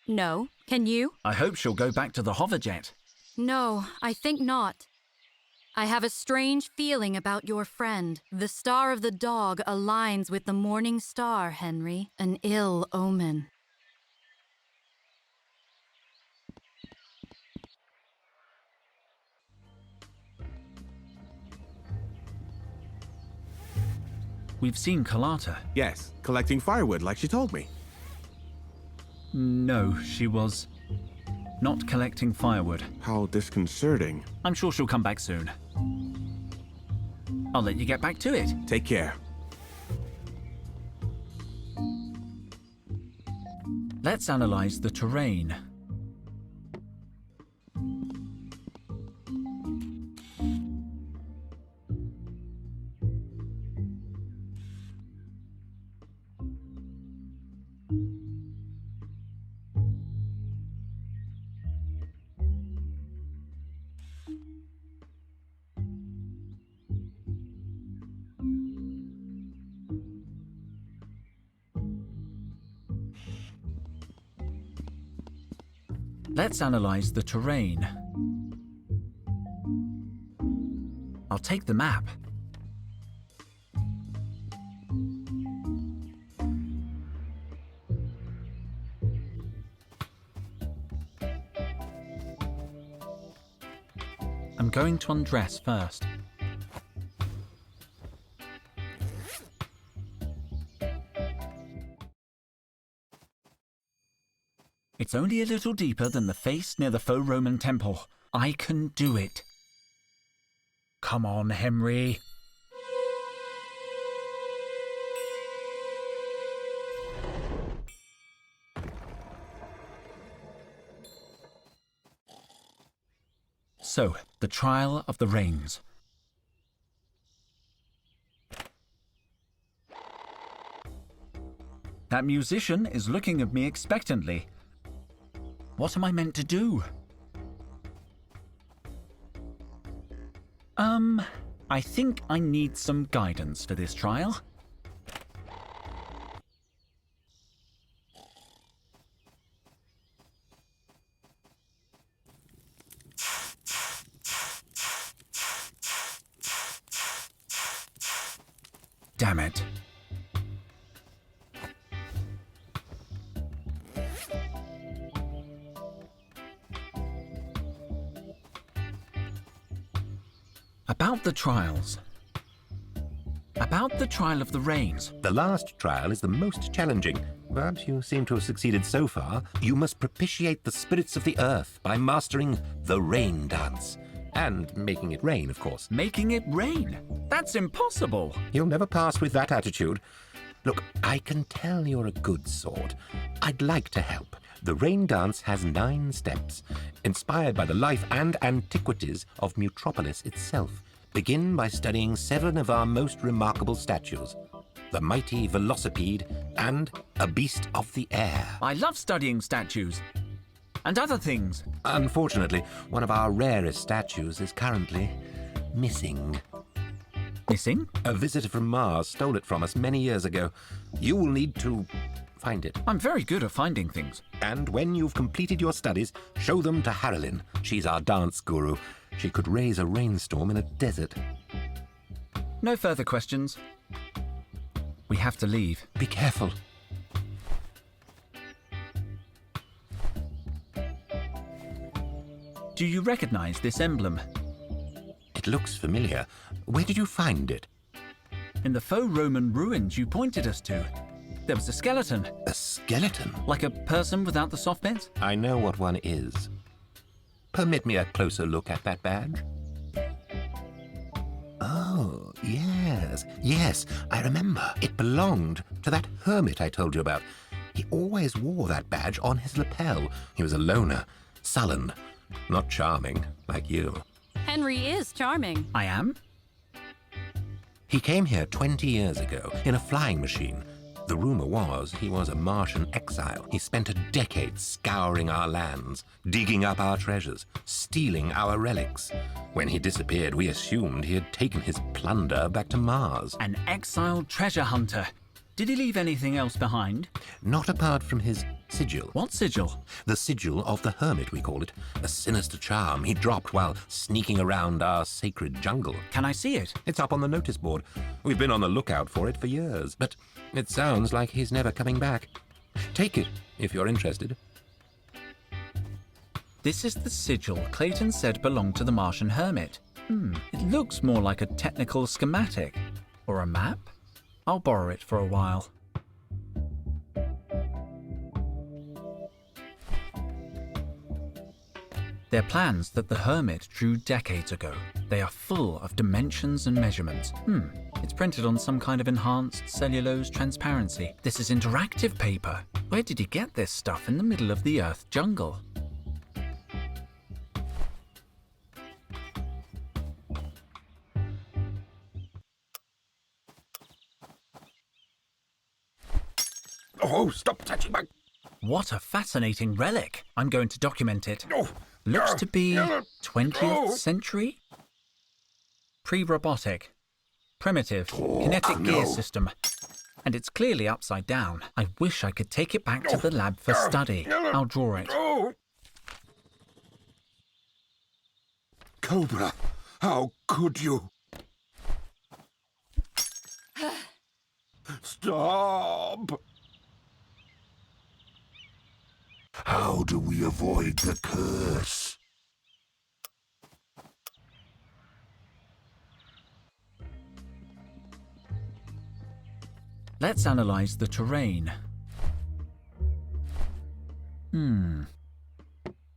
No. Can you? I hope she'll go back to the hoverjet. No, I think not. I have a strange feeling about your friend. The star of the dog aligns with the morning star, Henry. An ill omen. We've seen Kalata. Yes, collecting firewood like she told me. No, she was not collecting firewood. How disconcerting. I'm sure she'll come back soon. I'll let you get back to it. Take care. Let's analyze the terrain. Let's analyze the terrain. I'll take the map. I'm going to undress first. It's only a little deeper than the face near the faux Roman temple. I can do it. Come on, Henry. So, the trial of the reigns. That musician is looking at me expectantly. What am I meant to do? I think I need some guidance for this trial. Damn it. About the trials. About the trial of the reigns. The last trial is the most challenging, but you seem to have succeeded so far. You must propitiate the spirits of the earth by mastering the rain dance. And making it rain, of course. Making it rain? That's impossible. You'll never pass with that attitude. Look, I can tell you're a good sort. I'd like to help. The rain dance has 9 steps, inspired by the life and antiquities of Mutropolis itself. Begin by studying 7 of our most remarkable statues. The mighty velocipede and a beast of the air. I love studying statues. And other things. Unfortunately, one of our rarest statues is currently missing. Missing? A visitor from Mars stole it from us many years ago. You will need to find it. I'm very good at finding things. And when you've completed your studies, show them to Haralyn. She's our dance guru. She could raise a rainstorm in a desert. No further questions. We have to leave. Be careful. Do you recognize this emblem? It looks familiar. Where did you find it? In the faux Roman ruins you pointed us to. There was a skeleton. A skeleton? Like a person without the soft bits? I know what one is. Permit me a closer look at that badge. Oh, yes. Yes, I remember. It belonged to that hermit I told you about. He always wore that badge on his lapel. He was a loner, sullen, not charming, like you. Henry is charming. I am? He came here 20 years ago in a flying machine. The rumor was he was a Martian exile. He spent a decade scouring our lands, digging up our treasures, stealing our relics. When he disappeared, we assumed he had taken his plunder back to Mars. An exiled treasure hunter. Did he leave anything else behind? Not apart from his sigil. What sigil? The sigil of the hermit, we call it. A sinister charm he dropped while sneaking around our sacred jungle. Can I see it? It's up on the notice board. We've been on the lookout for it for years, but it sounds like he's never coming back. Take it, if you're interested. This is the sigil Clayton said belonged to the Martian hermit. It looks more like a technical schematic. Or a map? I'll borrow it for a while. They're plans that the hermit drew decades ago. They are full of dimensions and measurements. It's printed on some kind of enhanced cellulose transparency. This is interactive paper. Where did he get this stuff in the middle of the Earth jungle? Oh, stop touching my... What a fascinating relic. I'm going to document it. Oh, Looks to be no, 20th no. century? Pre-robotic. Primitive. Kinetic gear system. And it's clearly upside down. I wish I could take it back to the lab for study. I'll draw it. Oh. Cobra, how could you? Stop! How do we avoid the curse? Let's analyze the terrain.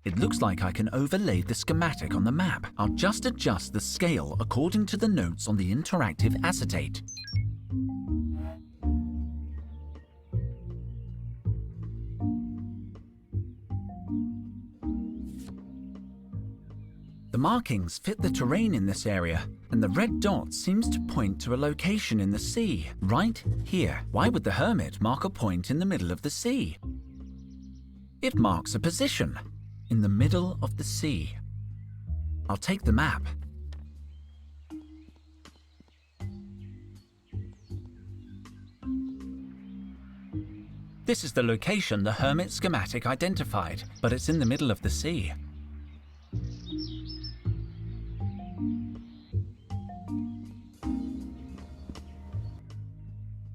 It looks like I can overlay the schematic on the map. I'll just adjust the scale according to the notes on the interactive acetate. The markings fit the terrain in this area, and the red dot seems to point to a location in the sea, right here. Why would the hermit mark a point in the middle of the sea? It marks a position in the middle of the sea. I'll take the map. This is the location the hermit schematic identified, but it's in the middle of the sea.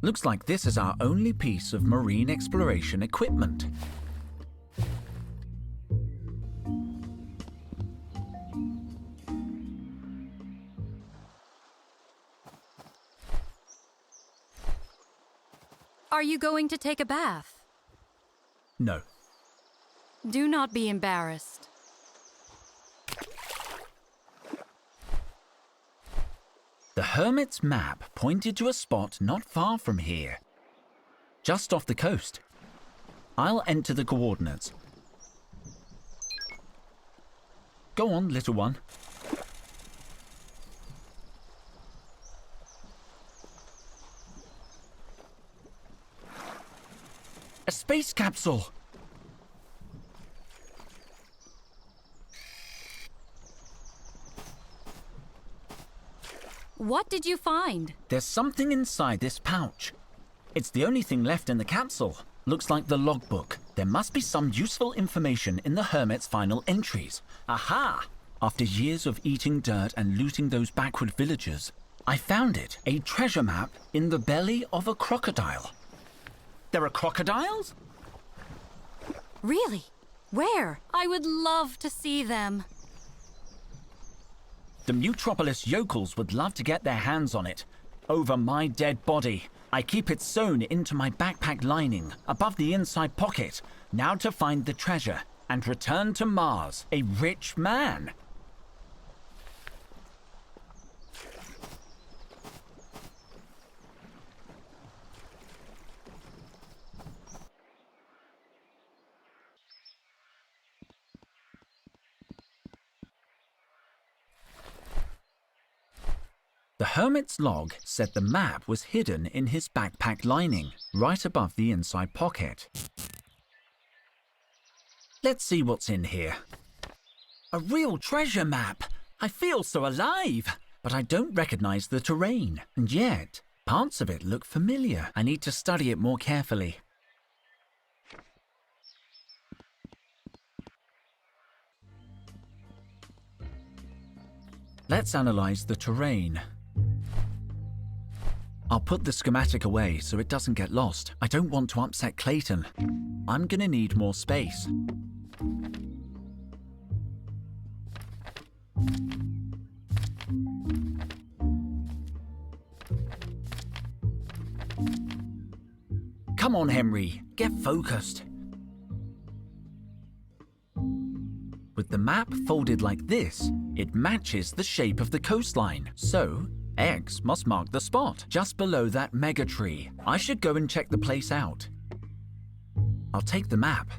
Looks like this is our only piece of marine exploration equipment. Are you going to take a bath? No. Do not be embarrassed. The hermit's map pointed to a spot not far from here, just off the coast. I'll enter the coordinates. Go on, little one. A space capsule! What did you find? There's something inside this pouch. It's the only thing left in the capsule. Looks like the logbook. There must be some useful information in the hermit's final entries. Aha! After years of eating dirt and looting those backward villagers, I found it. A treasure map in the belly of a crocodile. There are crocodiles? Really? Where? I would love to see them. The Mutropolis yokels would love to get their hands on it. Over my dead body. I keep it sewn into my backpack lining, above the inside pocket. Now to find the treasure and return to Mars, a rich man. The hermit's log said the map was hidden in his backpack lining, right above the inside pocket. Let's see what's in here. A real treasure map! I feel so alive! But I don't recognize the terrain, and yet parts of it look familiar. I need to study it more carefully. Let's analyze the terrain. I'll put the schematic away so it doesn't get lost. I don't want to upset Clayton. I'm gonna need more space. Come on, Henry, get focused. With the map folded like this, it matches the shape of the coastline. So, X must mark the spot, just below that mega tree. I should go and check the place out. I'll take the map.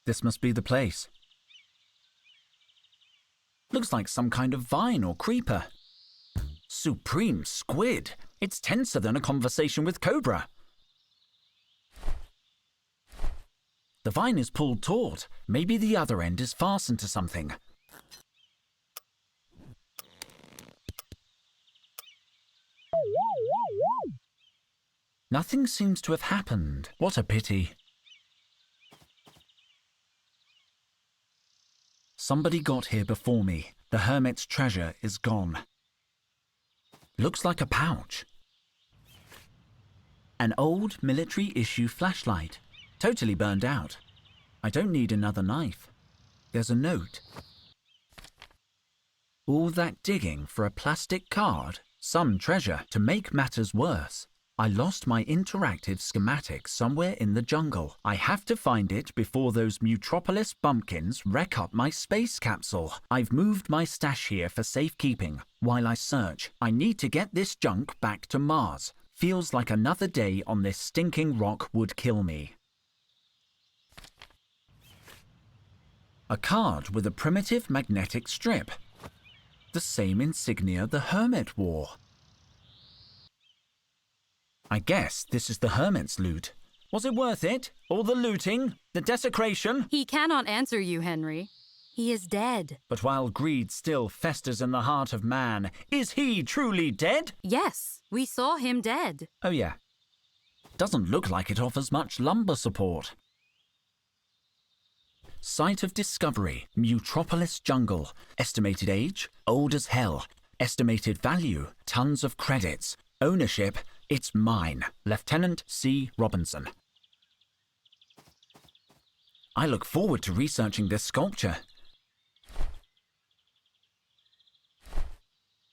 This must be the place. Looks like some kind of vine or creeper. Supreme squid! It's tenser than a conversation with Cobra. The vine is pulled taut. Maybe the other end is fastened to something. Nothing seems to have happened. What a pity. Somebody got here before me. The hermit's treasure is gone. Looks like a pouch. An old military-issue flashlight. Totally burned out. I don't need another knife. There's a note. All that digging for a plastic card? Some treasure. To make matters worse, I lost my interactive schematic somewhere in the jungle. I have to find it before those Mutropolis bumpkins wreck up my space capsule. I've moved my stash here for safekeeping while I search. I need to get this junk back to Mars. Feels like another day on this stinking rock would kill me. A card with a primitive magnetic strip. The same insignia the hermit wore. I guess this is the hermit's loot. Was it worth it? All the looting? The desecration? He cannot answer you, Henry. He is dead. But while greed still festers in the heart of man, is he truly dead? Yes, we saw him dead. Oh yeah. Doesn't look like it offers much lumber support. Site of discovery, Mutropolis jungle. Estimated age, old as hell. Estimated value, tons of credits. Ownership, it's mine. Lieutenant C. Robinson. I look forward to researching this sculpture.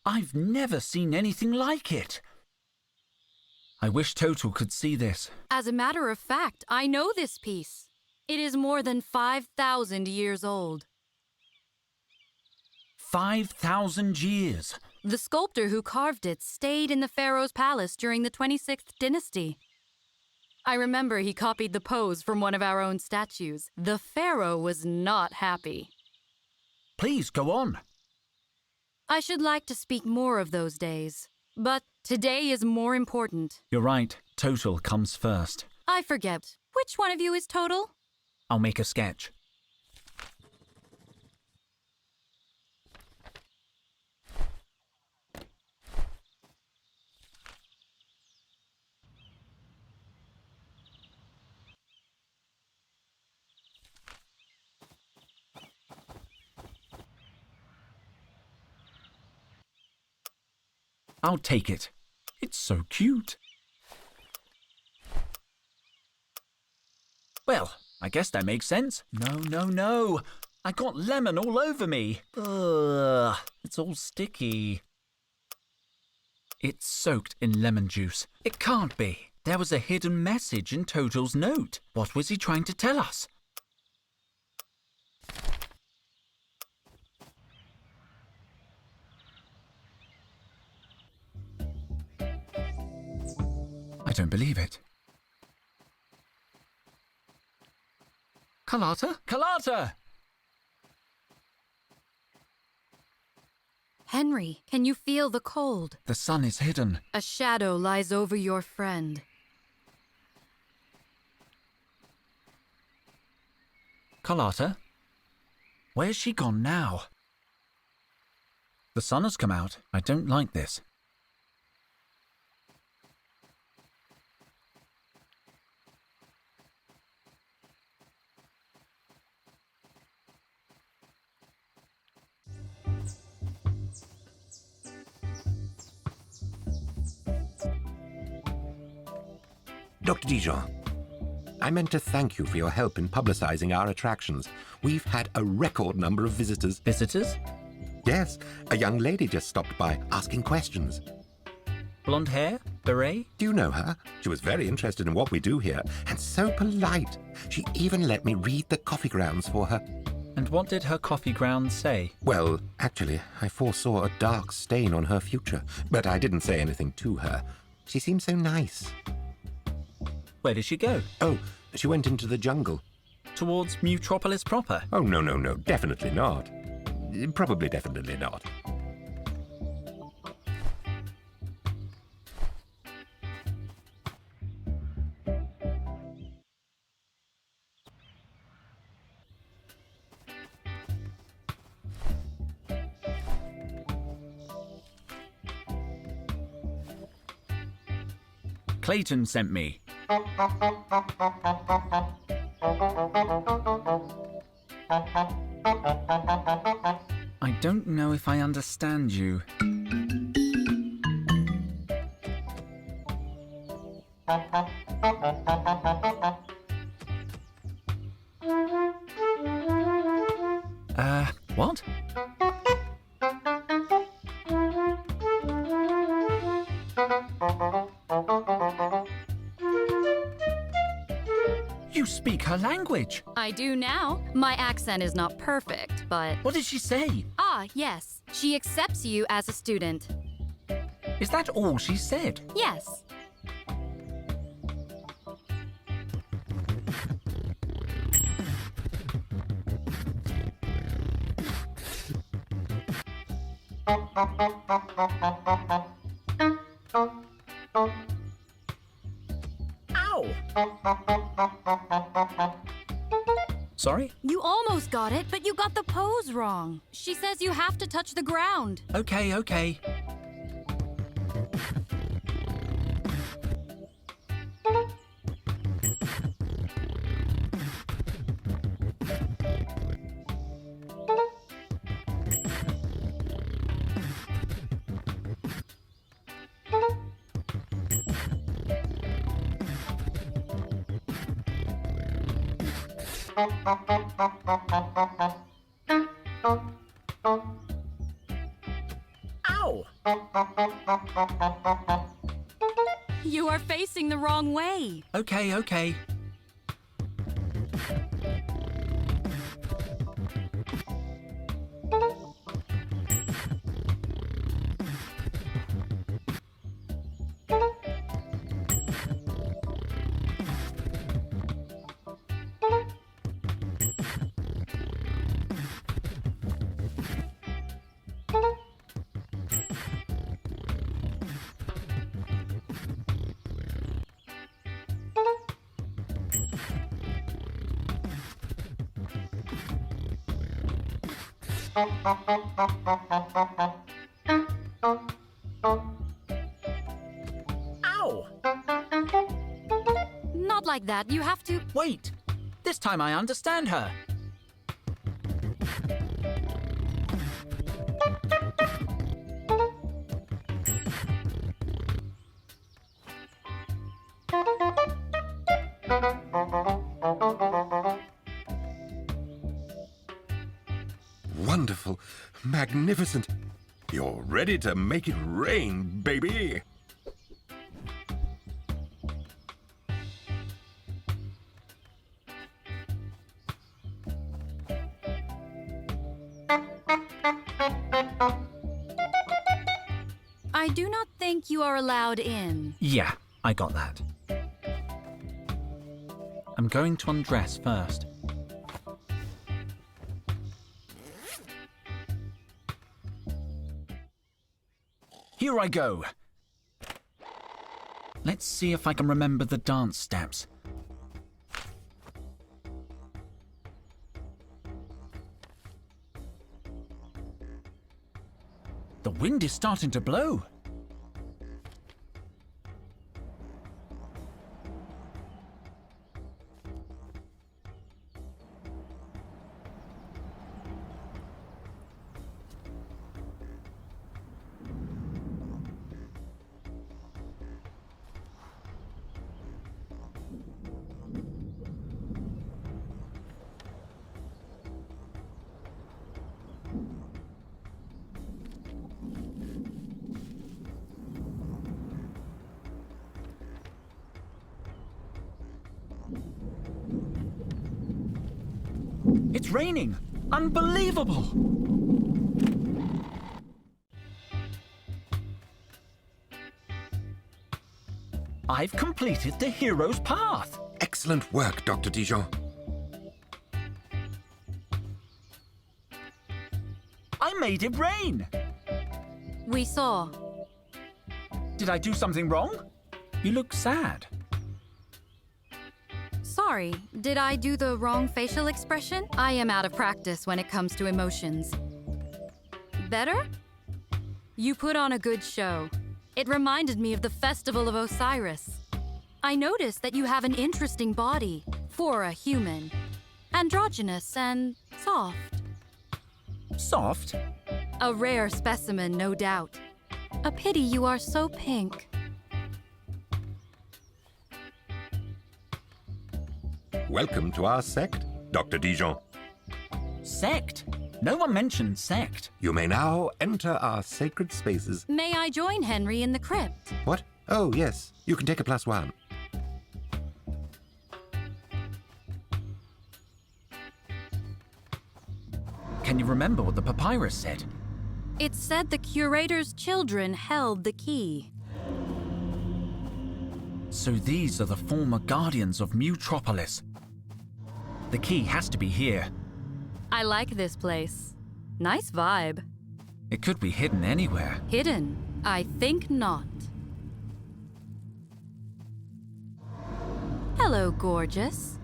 I've never seen anything like it. I wish Total could see this. As a matter of fact, I know this piece. It is more than 5,000 years old. 5,000 years. The sculptor who carved it stayed in the Pharaohs' palace during the 26th dynasty. I remember he copied the pose from one of our own statues. The pharaoh was not happy. Please go on. I should like to speak more of those days, but today is more important. You're right. Total comes first. I forget. Which one of you is Total? I'll make a sketch. I'll take it. It's so cute. Well, I guess that makes sense. No. I got lemon all over me. Ugh, it's all sticky. It's soaked in lemon juice. It can't be. There was a hidden message in Total's note. What was he trying to tell us? I don't believe it. Carlotta? Carlotta! Henry, can you feel the cold? The sun is hidden. A shadow lies over your friend. Carlotta? Where's she gone now? The sun has come out. I don't like this. Dr. Dijon, I meant to thank you for your help in publicizing our attractions. We've had a record number of visitors. Visitors? Yes, a young lady just stopped by asking questions. Blonde hair? Beret? Do you know her? She was very interested in what we do here, and so polite. She even let me read the coffee grounds for her. And what did her coffee grounds say? Well, actually, I foresaw a dark stain on her future, but I didn't say anything to her. She seemed so nice. Where did she go? Oh, she went into the jungle. Towards Mutropolis proper? Oh, no, definitely not. Probably definitely not. Clayton sent me. I don't know if I understand you. What? You speak her language. I do now. My accent is not perfect, but... What did she say? Ah, yes. She accepts you as a student. Is that all she said? Yes. Ow! Sorry? You almost got it, but you got the pose wrong. She says you have to touch the ground. Okay. Ow! You are facing the wrong way. Okay. Ow! Not like that. You have to... Wait! This time I understand her. Wonderful. Magnificent. You're ready to make it rain, baby. I do not think you are allowed in. Yeah, I got that. I'm going to undress first. Here I go. Let's see if I can remember the dance steps. The wind is starting to blow. It's raining! Unbelievable! I've completed the hero's path! Excellent work, Dr. Dijon. I made it rain! We saw. Did I do something wrong? You look sad. Sorry, did I do the wrong facial expression? I am out of practice when it comes to emotions. Better? You put on a good show. It reminded me of the Festival of Osiris. I noticed that you have an interesting body for a human. Androgynous and soft. Soft? A rare specimen, no doubt. A pity you are so pink. Welcome to our sect, Dr. Dijon. Sect? No one mentioned sect. You may now enter our sacred spaces. May I join Henry in the crypt? What? Oh, yes. You can take a +1. Can you remember what the papyrus said? It said the curator's children held the key. So these are the former guardians of Mutropolis. The key has to be here. I like this place. Nice vibe. It could be hidden anywhere. Hidden? I think not. Hello, gorgeous.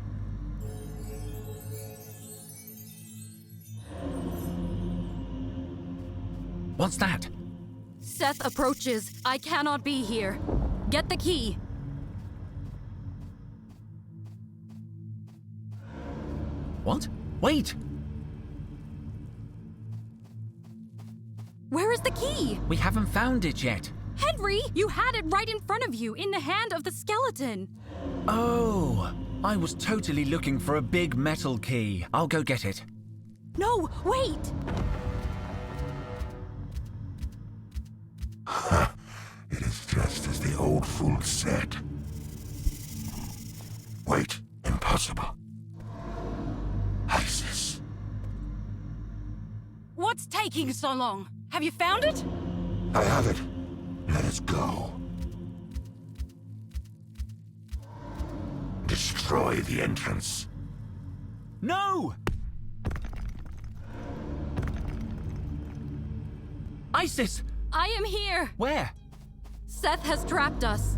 What's that? Seth approaches. I cannot be here. Get the key. What? Wait! Where is the key? We haven't found it yet. Henry, you had it right in front of you, in the hand of the skeleton. Oh, I was totally looking for a big metal key. I'll go get it. No, wait! It is just as the old fool said. Wait, impossible. Isis. What's taking so long? Have you found it? I have it. Let us go. Destroy the entrance. No! Isis! I am here. Where? Seth has trapped us.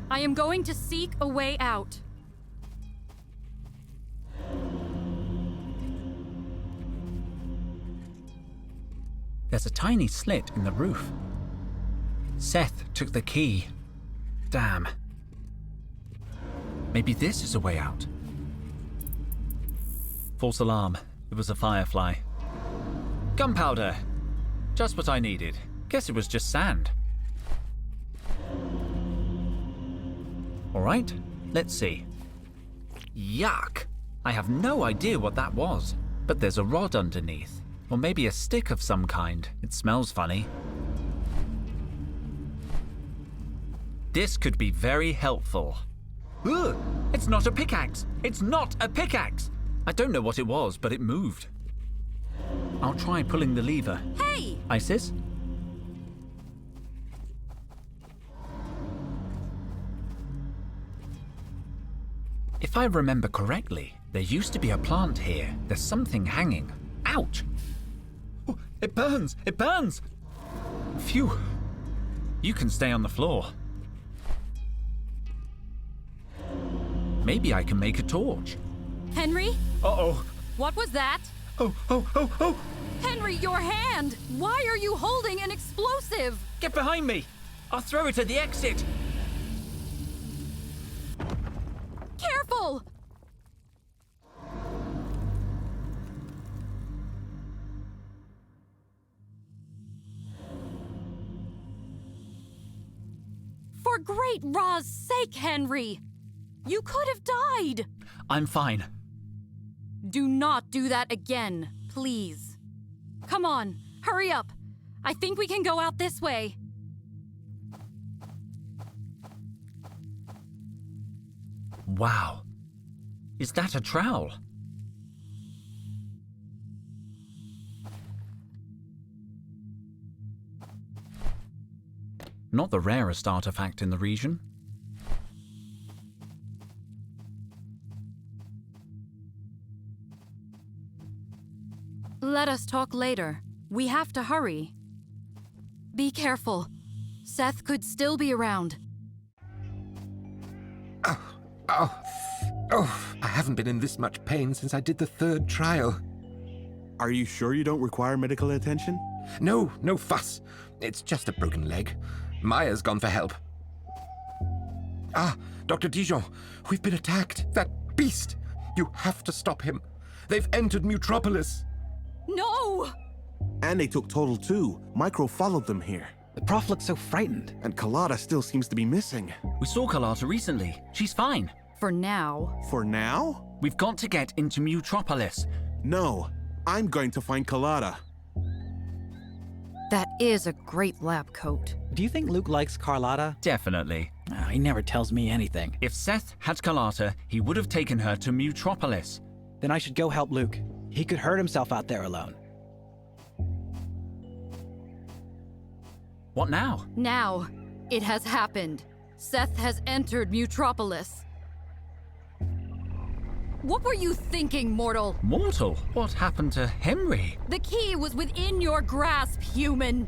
I am going to seek a way out. There's a tiny slit in the roof. Seth took the key. Damn. Maybe this is a way out. False alarm. It was a firefly. Gunpowder. Just what I needed. Guess it was just sand. All right, let's see. Yuck! I have no idea what that was, but there's a rod underneath. Or maybe a stick of some kind. It smells funny. This could be very helpful. Ugh! It's not a pickaxe! It's not a pickaxe! I don't know what it was, but it moved. I'll try pulling the lever. Hey! Isis? If I remember correctly, there used to be a plant here. There's something hanging. Ouch! Oh, it burns! It burns! Phew! You can stay on the floor. Maybe I can make a torch. Henry? Uh-oh! What was that? Oh! Henry, your hand! Why are you holding an explosive? Get behind me! I'll throw it at the exit! Careful! For great Ra's sake, Henry! You could have died! I'm fine. Do not do that again, please. Come on, hurry up. I think we can go out this way. Wow. Is that a trowel? Not the rarest artifact in the region. Let us talk later. We have to hurry. Be careful. Seth could still be around. I haven't been in this much pain since I did the 3rd trial. Are you sure you don't require medical attention? No fuss. It's just a broken leg. Maya's gone for help. Dr. Dijon, we've been attacked. That beast! You have to stop him. They've entered Mutropolis. No! And they took Total too. Micro followed them here. The prof looks so frightened. And Colada still seems to be missing. We saw Carlotta recently. She's fine. For now. For now? We've got to get into Mutropolis. No. I'm going to find Colada. That is a great lab coat. Do you think Luke likes Carlotta? Definitely. Oh, he never tells me anything. If Seth had Carlotta, he would have taken her to Mutropolis. Then I should go help Luke. He could hurt himself out there alone. What now? Now, it has happened. Seth has entered Mutropolis. What were you thinking, mortal? Mortal? What happened to Henry? The key was within your grasp, human.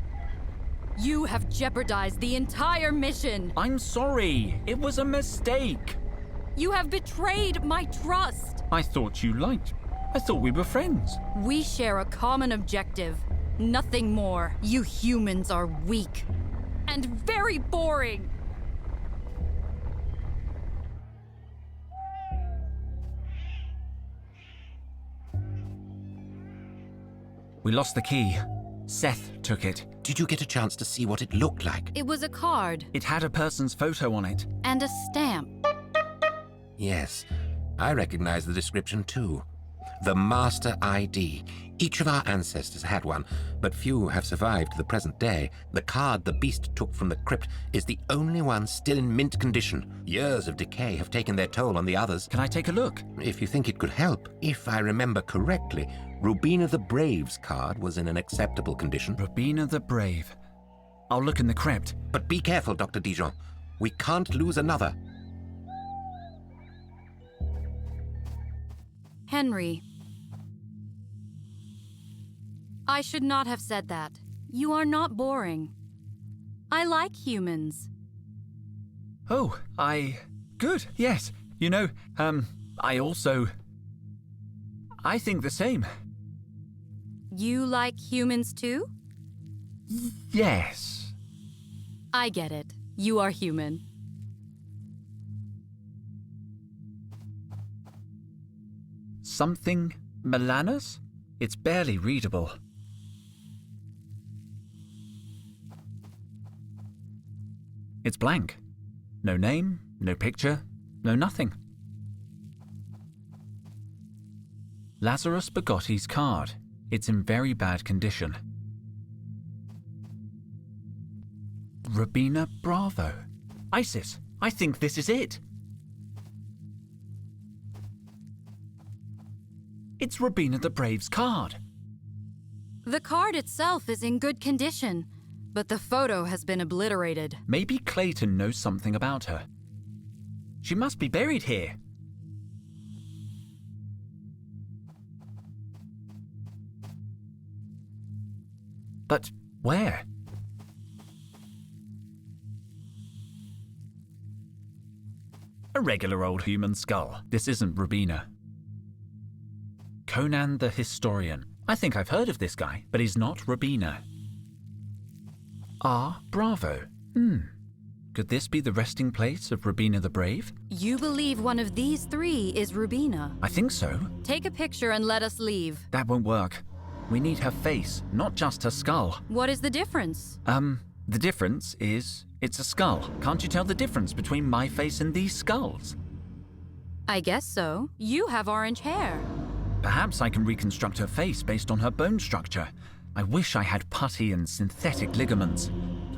You have jeopardized the entire mission. I'm sorry. It was a mistake. You have betrayed my trust. I thought you liked. I thought we were friends. We share a common objective. Nothing more. You humans are weak. And very boring. We lost the key. Seth took it. Did you get a chance to see what it looked like? It was a card. It had a person's photo on it. And a stamp. Yes, I recognize the description too. The Master ID. Each of our ancestors had one, but few have survived to the present day. The card the beast took from the crypt is the only one still in mint condition. Years of decay have taken their toll on the others. Can I take a look? If you think it could help. If I remember correctly, Rubina the Brave's card was in an acceptable condition. Rubina the Brave. I'll look in the crypt. But be careful, Dr. Dijon. We can't lose another. Henry. I should not have said that. You are not boring. I like humans. Oh, Good, yes. You know, I think the same. You like humans too? Yes. I get it. You are human. Something Melanus? It's barely readable. It's blank. No name, no picture, no nothing. Lazarus Bogotti's card. It's in very bad condition. Rubina Bravo. Isis, I think this is it. It's Rubina the Brave's card. The card itself is in good condition, but the photo has been obliterated. Maybe Clayton knows something about her. She must be buried here. But where? A regular old human skull. This isn't Rubina. Conan the Historian. I think I've heard of this guy, but he's not Rubina. R. Bravo. Could this be the resting place of Rubina the Brave? You believe one of these three is Rubina. I think so. Take a picture and let us leave. That won't work. We need her face, not just her skull. What is the difference? The difference is it's a skull. Can't you tell the difference between my face and these skulls? I guess so. You have orange hair. Perhaps I can reconstruct her face based on her bone structure. I wish I had putty and synthetic ligaments.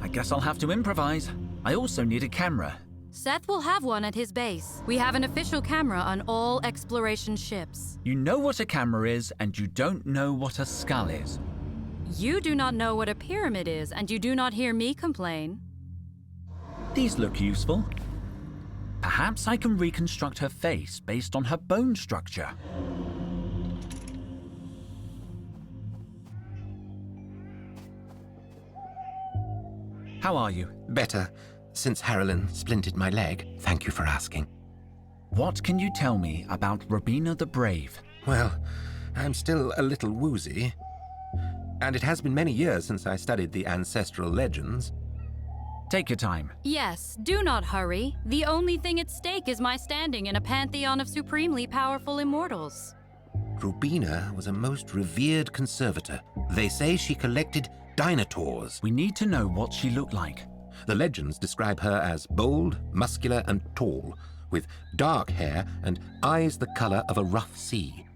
I guess I'll have to improvise. I also need a camera. Seth will have one at his base. We have an official camera on all exploration ships. You know what a camera is, and you don't know what a skull is. You do not know what a pyramid is, and you do not hear me complain. These look useful. Perhaps I can reconstruct her face based on her bone structure. How are you? Better, since Harolyn splinted my leg. Thank you for asking. What can you tell me about Rubina the Brave? Well, I'm still a little woozy. And it has been many years since I studied the ancestral legends. Take your time. Yes, do not hurry. The only thing at stake is my standing in a pantheon of supremely powerful immortals. Rubina was a most revered conservator. They say she collected dinosaurs. We need to know what she looked like. The legends describe her as bold, muscular, and tall, with dark hair and eyes the color of a rough sea.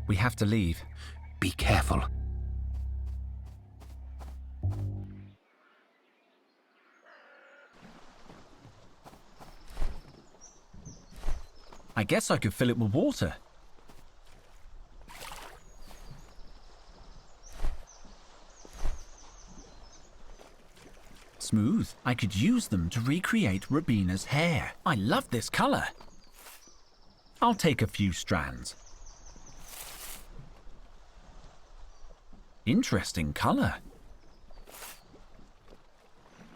We have to leave. Be careful. I guess I could fill it with water. Smooth. I could use them to recreate Rubina's hair. I love this color. I'll take a few strands. Interesting color.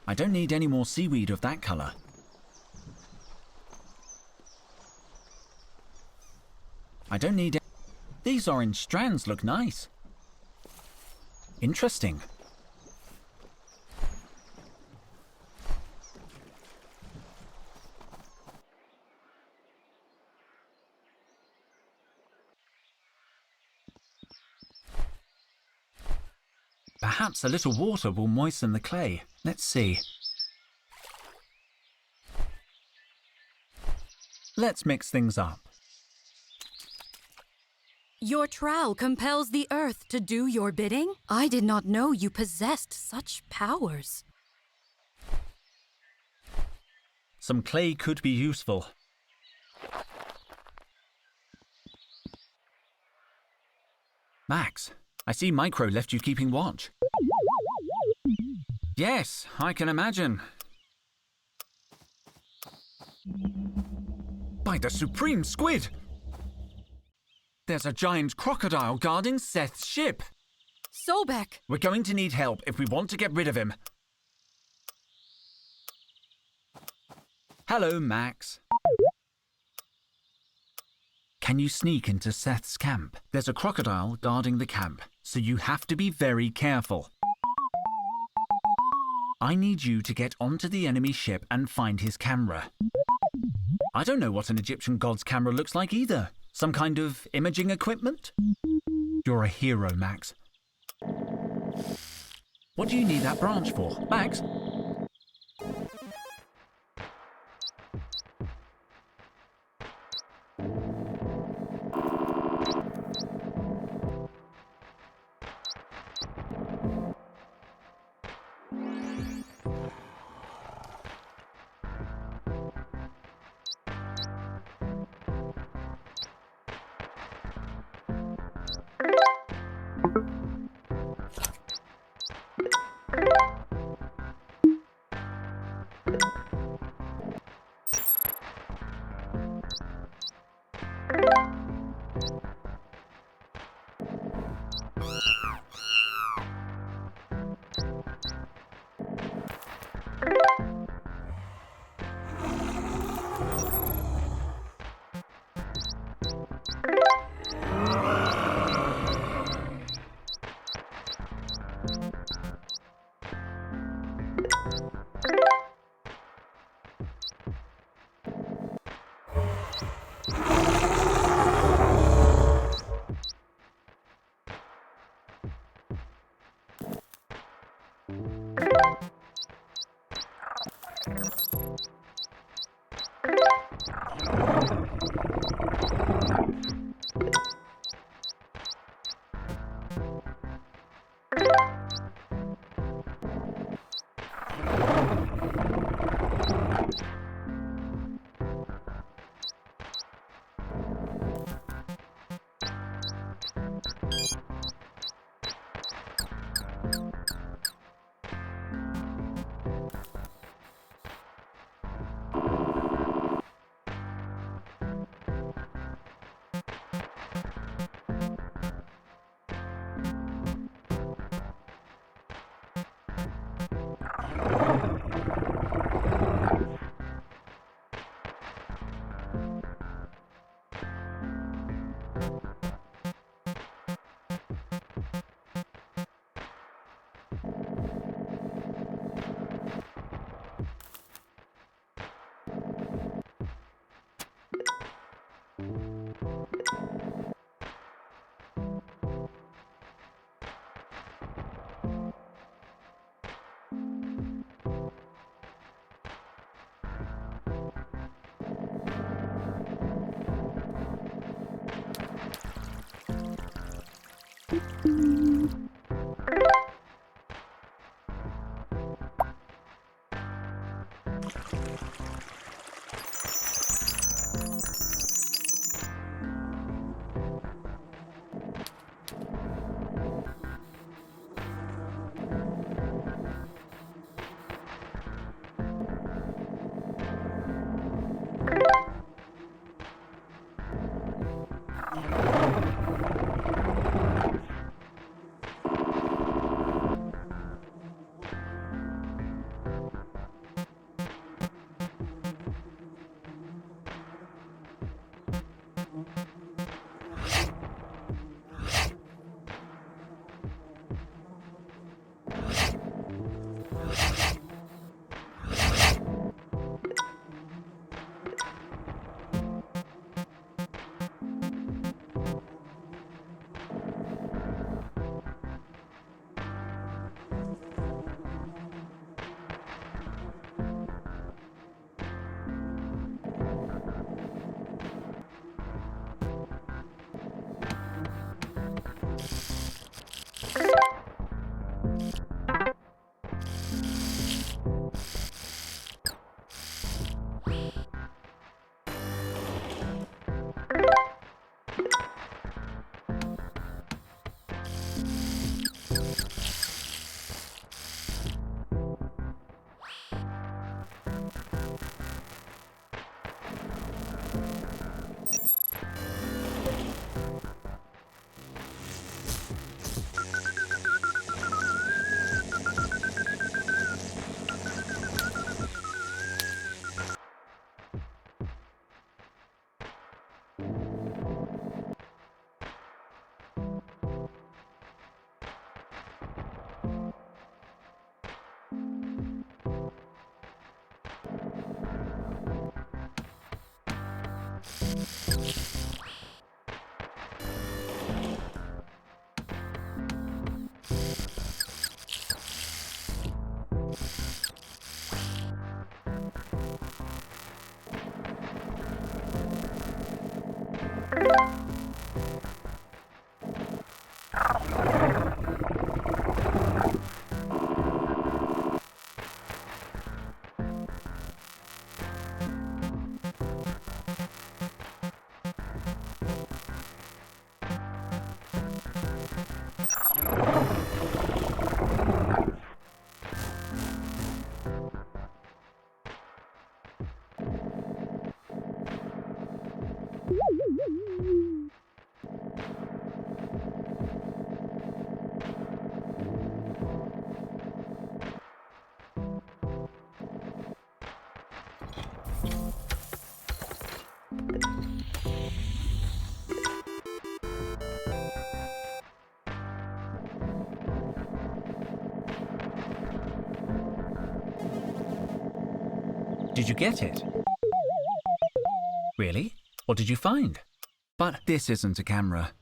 I don't need any more seaweed of that color. I don't need... These orange strands look nice. Interesting. Perhaps a little water will moisten the clay. Let's see. Let's mix things up. Your trowel compels the earth to do your bidding? I did not know you possessed such powers. Some clay could be useful. Max, I see Micro left you keeping watch. Yes, I can imagine. By the Supreme Squid! There's a giant crocodile guarding Seth's ship. Sobek! We're going to need help if we want to get rid of him. Hello, Max. Can you sneak into Seth's camp? There's a crocodile guarding the camp, so you have to be very careful. I need you to get onto the enemy ship and find his camera. I don't know what an Egyptian god's camera looks like either. Some kind of imaging equipment? You're a hero, Max. What do you need that branch for, Max? Did you get it? Really? What did you find? But this isn't a camera.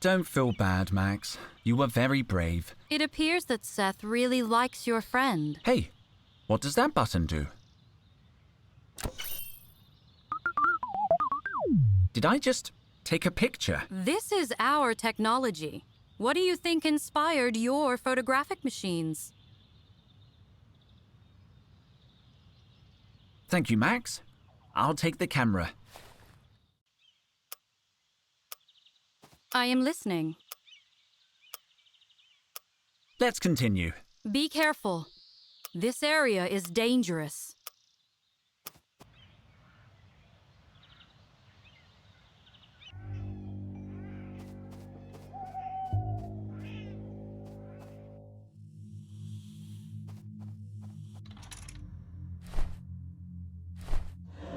Don't feel bad, Max. You were very brave. It appears that Seth really likes your friend. Hey, what does that button do? Did I just take a picture? This is our technology. What do you think inspired your photographic machines? Thank you, Max. I'll take the camera. I am listening. Let's continue. Be careful. This area is dangerous.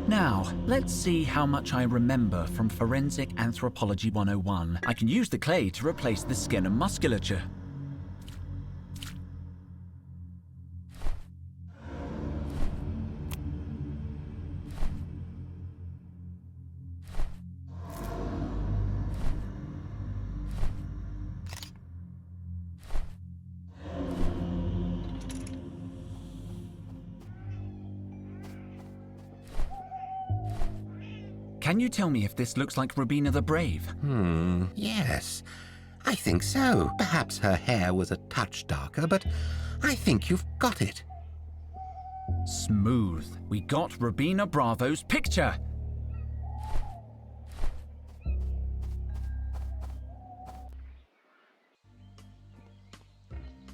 Now, let's see how much I remember from Forensic Anthropology 101. I can use the clay to replace the skin and musculature. Can you tell me if this looks like Rubina the Brave? Yes. I think so. Perhaps her hair was a touch darker, but I think you've got it. Smooth. We got Rubina Bravo's picture.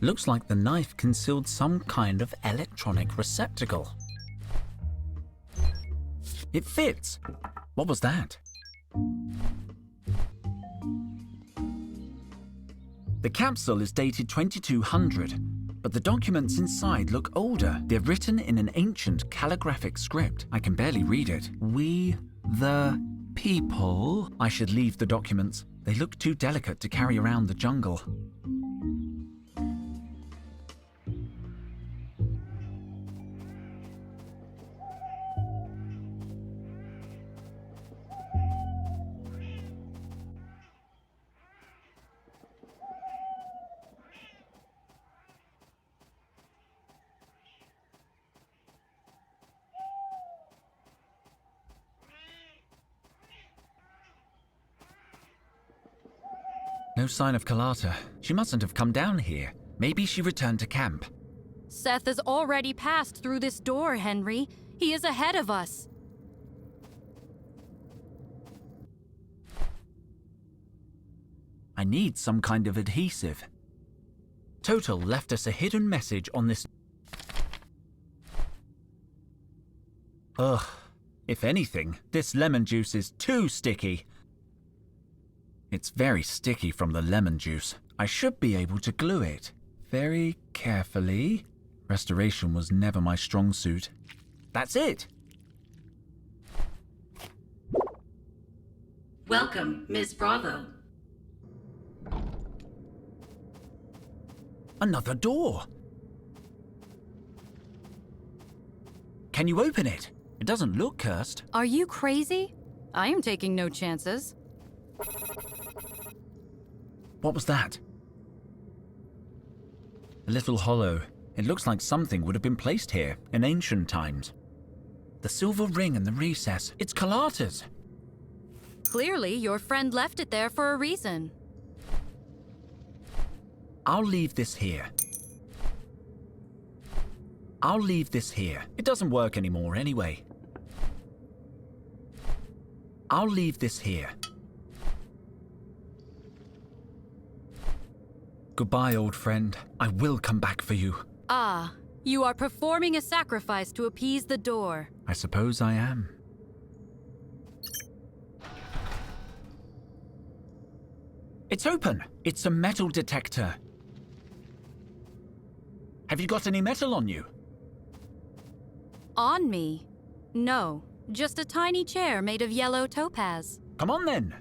Looks like the knife concealed some kind of electronic receptacle. It fits. What was that? The capsule is dated 2200, but the documents inside look older. They're written in an ancient calligraphic script. I can barely read it. We, the people. I should leave the documents. They look too delicate to carry around the jungle. No sign of Kalata. She mustn't have come down here. Maybe she returned to camp. Seth has already passed through this door, Henry. He is ahead of us. I need some kind of adhesive. Total left us a hidden message on this. Ugh. If anything, this lemon juice is too sticky. It's very sticky from the lemon juice. I should be able to glue it. Very carefully. Restoration was never my strong suit. That's it! Welcome, Ms. Bravo. Another door! Can you open it? It doesn't look cursed. Are you crazy? I am taking no chances. What was that? A little hollow. It looks like something would have been placed here in ancient times. The silver ring in the recess. It's Kalata's. Clearly, your friend left it there for a reason. I'll leave this here. I'll leave this here. It doesn't work anymore anyway. I'll leave this here. Goodbye, old friend. I will come back for you. Ah, you are performing a sacrifice to appease the door. I suppose I am. It's open. It's a metal detector. Have you got any metal on you? On me? No, just a tiny chair made of yellow topaz. Come on then.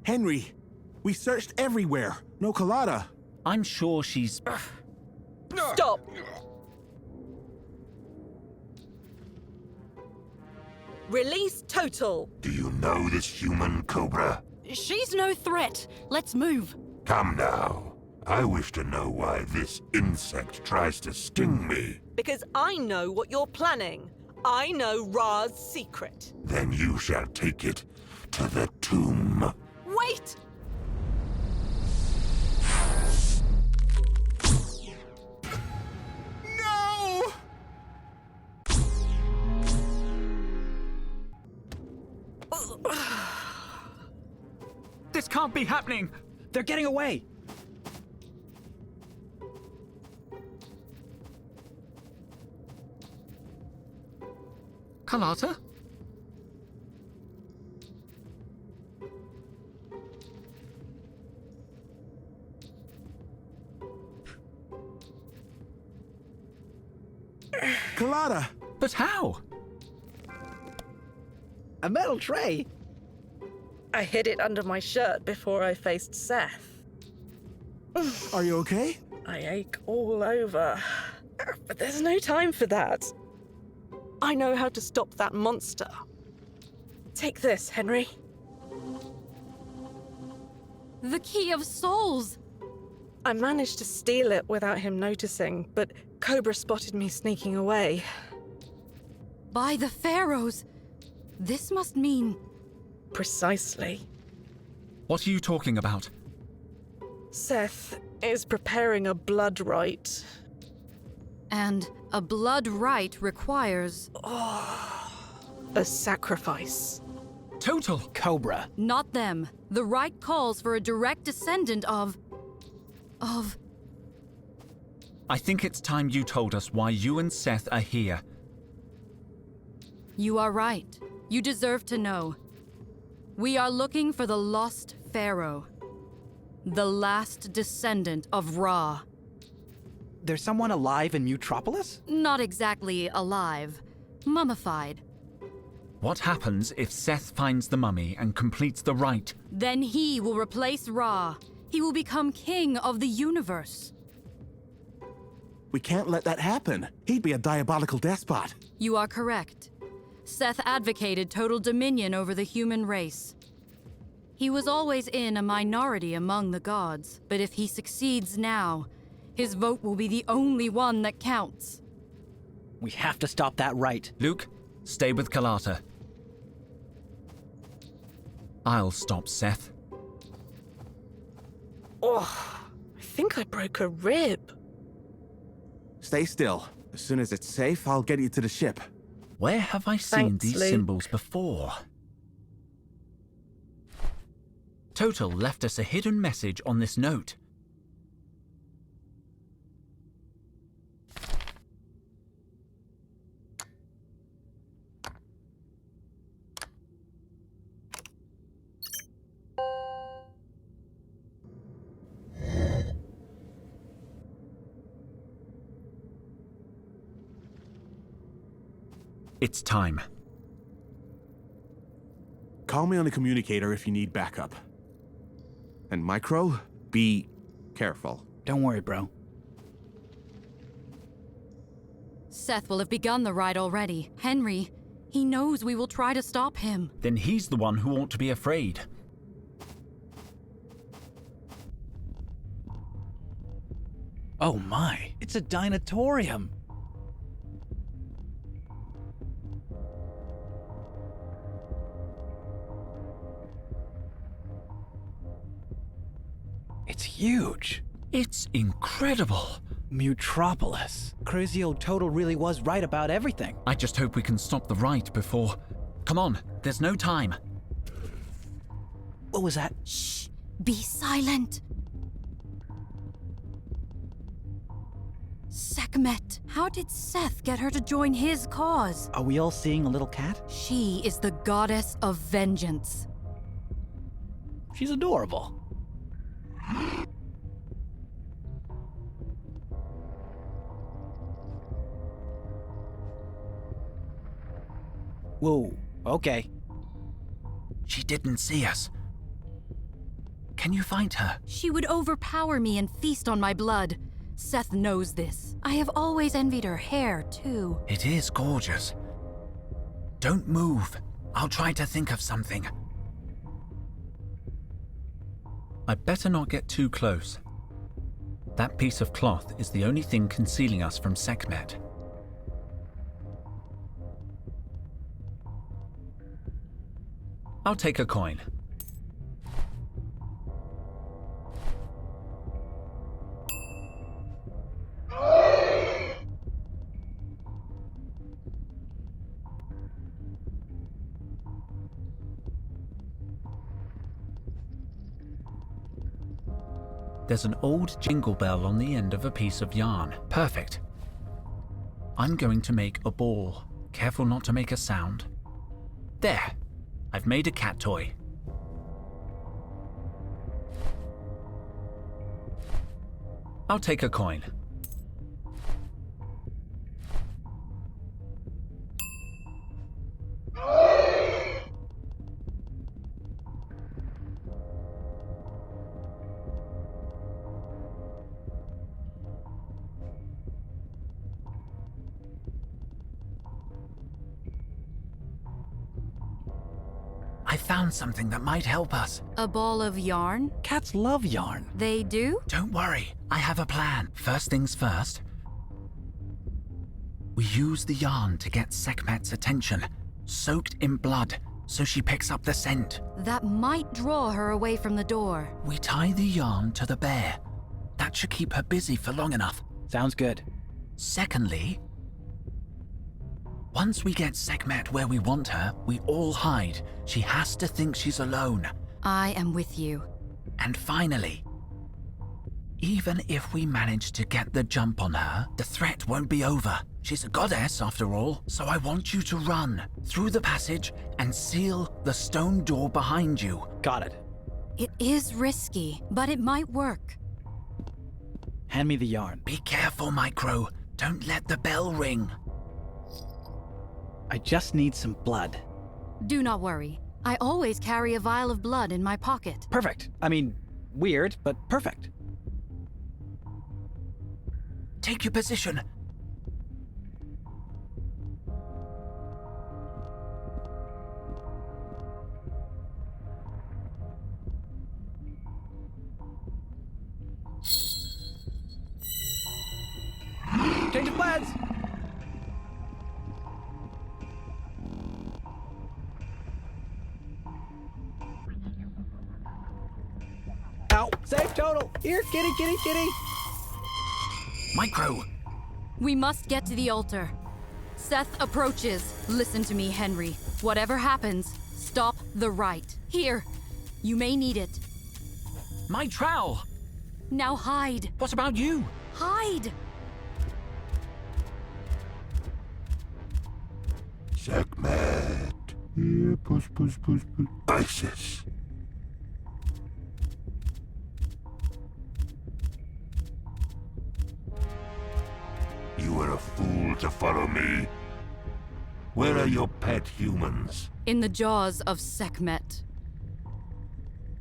Henry, we searched everywhere. No Kalata. I'm sure she's... Stop! Release Total! Do you know this human, Cobra? She's no threat. Let's move. Come now. I wish to know why this insect tries to sting me. Because I know what you're planning. I know Ra's secret. Then you shall take it to the tomb. Wait! No! This can't be happening! They're getting away! Kalata? Kalata! But how? A metal tray? I hid it under my shirt before I faced Seth. Are you okay? I ache all over. But there's no time for that. I know how to stop that monster. Take this, Henry. The Key of Souls! I managed to steal it without him noticing, but Cobra spotted me sneaking away. By the Pharaohs! This must mean... Precisely. What are you talking about? Seth is preparing a blood rite. And a blood rite requires... A sacrifice. Total! Cobra. Not them. The rite calls for a direct descendant of... I think it's time you told us why you and Seth are here. You are right. You deserve to know. We are looking for the lost pharaoh. The last descendant of Ra. There's someone alive in Mutropolis? Not exactly alive. Mummified. What happens if Seth finds the mummy and completes the rite? Then he will replace Ra. He will become king of the universe. We can't let that happen. He'd be a diabolical despot. You are correct. Seth advocated total dominion over the human race. He was always in a minority among the gods, but if he succeeds now, his vote will be the only one that counts. We have to stop that rite. Luke, stay with Kalata. I'll stop Seth. Oh, I think I broke a rib. Stay still. As soon as it's safe, I'll get you to the ship. Where have I seen Thanks, these Luke. symbols before? Total left us a hidden message on this note. It's time. Call me on the communicator if you need backup. And Micro, be careful. Don't worry, bro. Seth will have begun the rite already. Henry, he knows we will try to stop him. Then he's the one who ought to be afraid. Oh my, it's a dinosaurium. It's huge. It's incredible. Mutropolis. Crazy old Total really was right about everything. I just hope we can stop the rite before... Come on, there's no time. What was that? Shh! Be silent! Sekhmet, how did Seth get her to join his cause? Are we all seeing a little cat? She is the goddess of vengeance. She's adorable. Whoa, okay. She didn't see us. Can you find her? She would overpower me and feast on my blood. Seth knows this. I have always envied her hair, too. It is gorgeous. Don't move. I'll try to think of something. I better not get too close. That piece of cloth is the only thing concealing us from Sekhmet. I'll take a coin. There's an old jingle bell on the end of a piece of yarn. Perfect. I'm going to make a ball. Careful not to make a sound. There. I've made a cat toy. I'll take a coin. I I found something that might help us. A ball of yarn? Cats love yarn. They do? Don't worry, I have a plan. First things first. We use the yarn to get Sekhmet's attention, soaked in blood, so she picks up the scent. That might draw her away from the door. We tie the yarn to the bear. That should keep her busy for long enough. Sounds good. Secondly, once we get Sekhmet where we want her, we all hide. She has to think she's alone. I am with you. And finally, even if we manage to get the jump on her, the threat won't be over. She's a goddess after all, so I want you to run through the passage and seal the stone door behind you. Got it. It is risky, but it might work. Hand me the yarn. Be careful, Micro. Don't let the bell ring. I just need some blood. Do not worry. I always carry a vial of blood in my pocket. Perfect. I mean, weird, but perfect. Take your position. Change of plans! Ow! Save total! Here, kitty, kitty, kitty! Micro, We must get to the altar. Seth approaches. Listen to me, Henry. Whatever happens, stop the rite. Here, you may need it. my trowel. Now hide. What about you? Hide! Sekhmet. Yeah, push, push, push, push. Isis. You were a fool to follow me. Where are your pet humans? In the jaws of Sekhmet.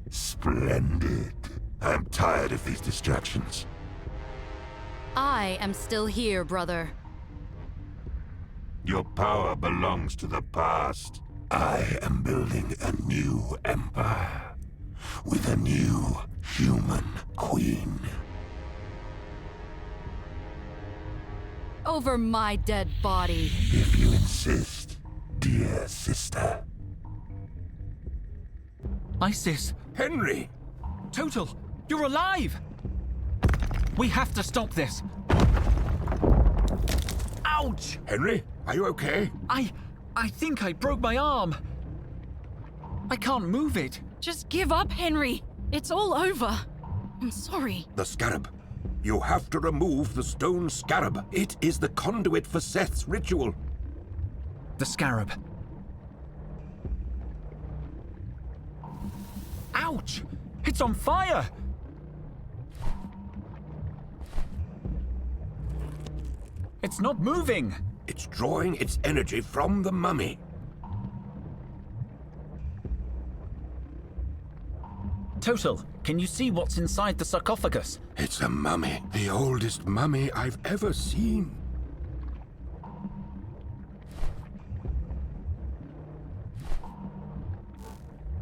Splendid. I'm tired of these distractions. I am still here, brother. Your power belongs to the past. I am building a new empire. With a new human queen. Over my dead body. If you insist, dear sister. Isis, Henry! Total, you're alive! We have to stop this. Ouch! Henry, are you okay? I think I broke my arm. I can't move it. Just give up, Henry. It's all over. I'm sorry. The scarab. You have to remove the stone scarab. It is the conduit for Seth's ritual. The scarab. Ouch! It's on fire! It's not moving! It's drawing its energy from the mummy. Total, can you see what's inside the sarcophagus? It's a mummy. The oldest mummy I've ever seen.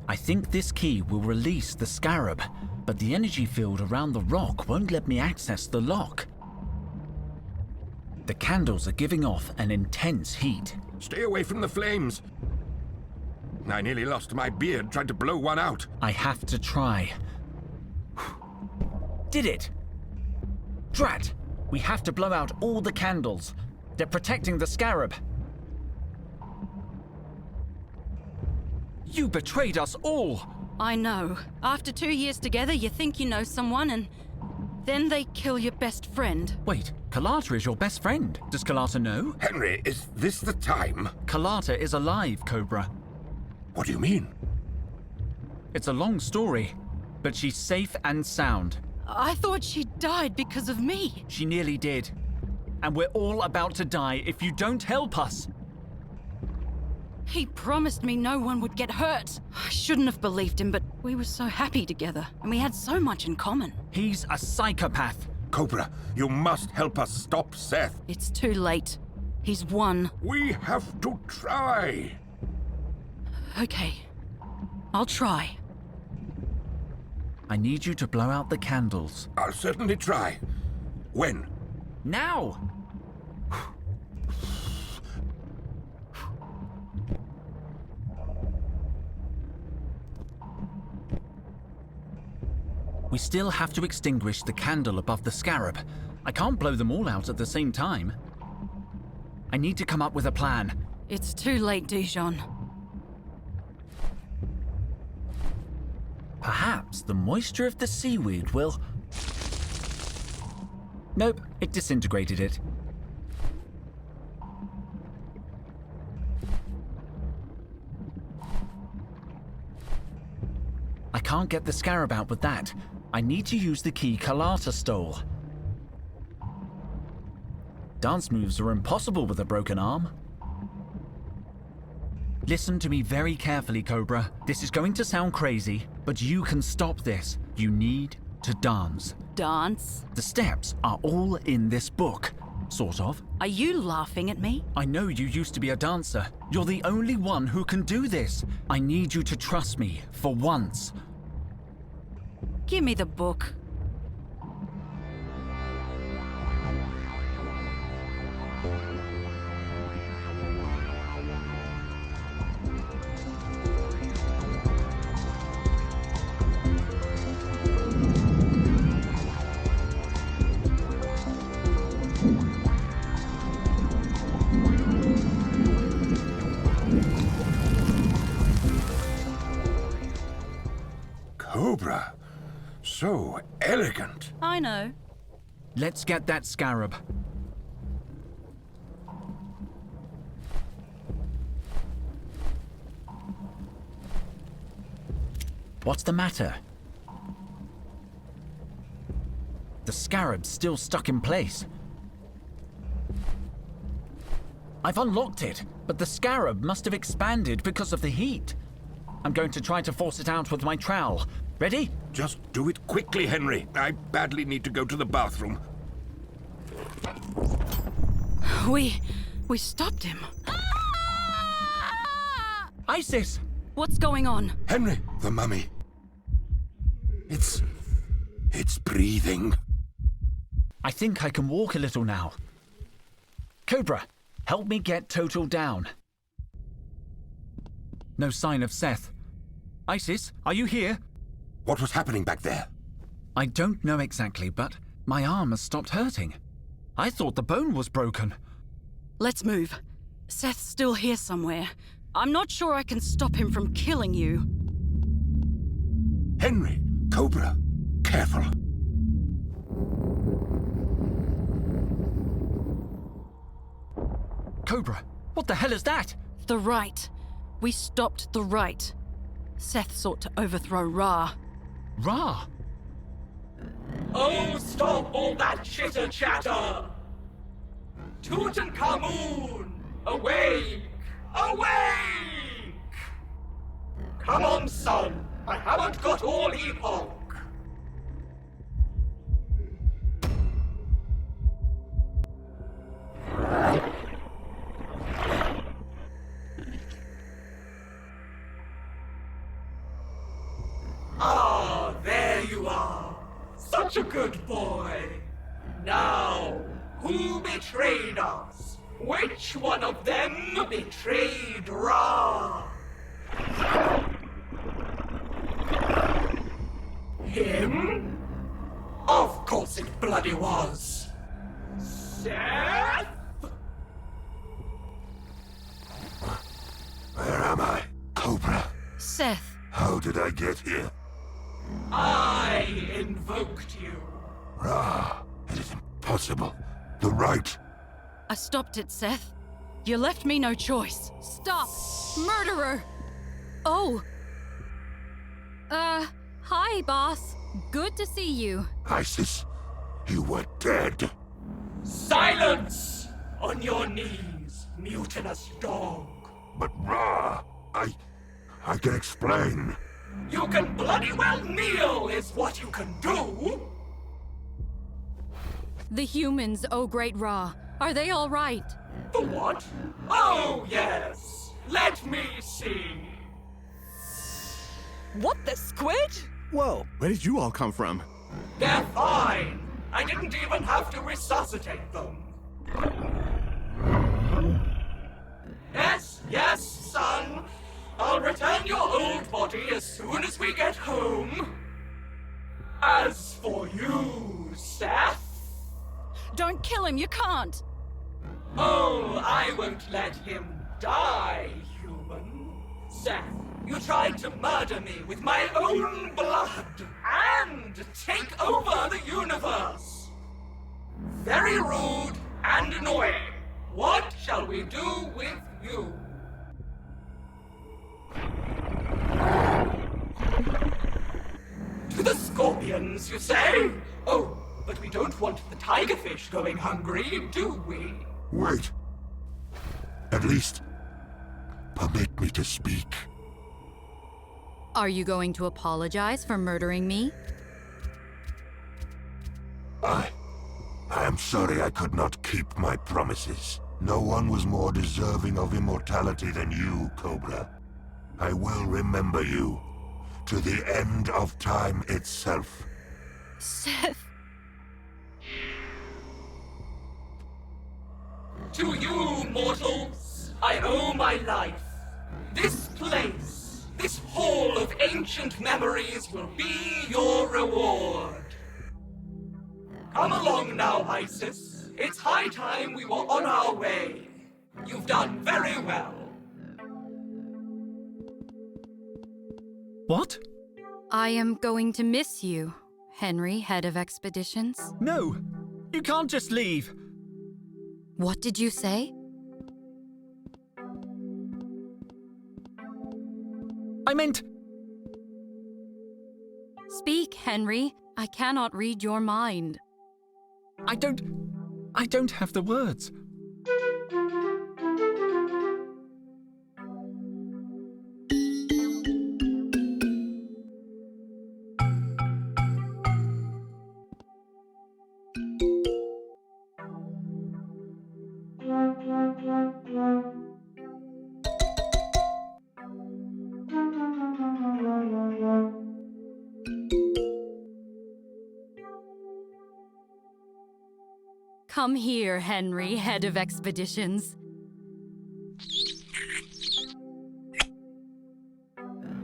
I think this key will release the scarab, but the energy field around the rock won't let me access the lock. The candles are giving off an intense heat. Stay away from the flames. I nearly lost my beard trying to blow one out. I have to try. Did it! Drat! We have to blow out all the candles. They're protecting the scarab. You betrayed us all! I know. After 2 years together, you think you know someone, and then they kill your best friend. Wait, Kalata is your best friend. Does Kalata know? Henry, is this the time? Kalata is alive, Cobra. What do you mean? It's a long story, but she's safe and sound. I thought she died because of me. She nearly did. And we're all about to die if you don't help us. He promised me no one would get hurt. I shouldn't have believed him, but we were so happy together, and we had so much in common. He's a psychopath. Cobra, you must help us stop Seth. It's too late. He's won. We have to try. Okay. I'll try. I need you to blow out the candles. I'll certainly try. When? Now! We still have to extinguish the candle above the scarab. I can't blow them all out at the same time. I need to come up with a plan. It's too late, Dijon. Perhaps the moisture of the seaweed will... Nope, it disintegrated it. I can't get the scarab out with that. I need to use the key Carlotta stole. Dance moves are impossible with a broken arm. Listen to me very carefully, Cobra. This is going to sound crazy, but you can stop this. You need to dance. Dance? The steps are all in this book. Sort of. Are you laughing at me? I know you used to be a dancer. You're the only one who can do this. I need you to trust me for once. Give me the book. Cobra. So elegant. I know. Let's get that scarab. What's the matter? The scarab's still stuck in place. I've unlocked it, but the scarab must have expanded because of the heat. I'm going to try to force it out with my trowel. Ready? Just do it quickly, Henry. I badly need to go to the bathroom. We stopped him. Isis! What's going on? Henry, the mummy. It's breathing. I think I can walk a little now. Cobra, help me get Total down. No sign of Seth. Isis, are you here? What was happening back there? I don't know exactly, but my arm has stopped hurting. I thought the bone was broken. Let's move. Seth's still here somewhere. I'm not sure I can stop him from killing you. Henry, Cobra, careful. Cobra, what the hell is that? The right. We stopped the right. Seth sought to overthrow Ra. Ra! Oh, stop all that chitter-chatter! Tutankhamun! Awake! Awake! Come on, son! I haven't got all epoch! Ah, there you are! Such a good boy! Now, who betrayed us? Which one of them betrayed Ra? Him? Of course it bloody was! Seth? Where am I? Cobra. Seth. How did I get here? I invoked you. Ra, it is impossible. The right. I stopped it, Seth. You left me no choice. Stop! Murderer! Oh. Hi, boss. Good to see you. Isis, you were dead. Silence! On your knees, mutinous dog. But Ra, I can explain. You can bloody well kneel, is what you can do! The humans, oh great Ra. Are they all right? The what? Oh, yes! Let me see! What the squid? Whoa. Where did you all come from? They're fine. I didn't even have to resuscitate them. Yes, son. I'll return your old body as soon as we get home. As for you, Seth... Don't kill him, you can't! Oh, I won't let him die, human. Seth, you tried to murder me with my own blood and take over the universe. Very rude and annoying. What shall we do with you? To the scorpions, you say? Oh, but we don't want the tigerfish going hungry, do we? Wait. At least, permit me to speak. Are you going to apologize for murdering me? I am sorry I could not keep my promises. No one was more deserving of immortality than you, Cobra. I will remember you to the end of time itself. Seth. To you, mortals, I owe my life. This place, this hall of ancient memories will be your reward. Come along now, Isis. It's high time we were on our way. You've done very well. What? I am going to miss you, Henry, head of expeditions. No! You can't just leave! What did you say? I meant... Speak, Henry. I cannot read your mind. I don't have the words. Come here, Henry, head of expeditions.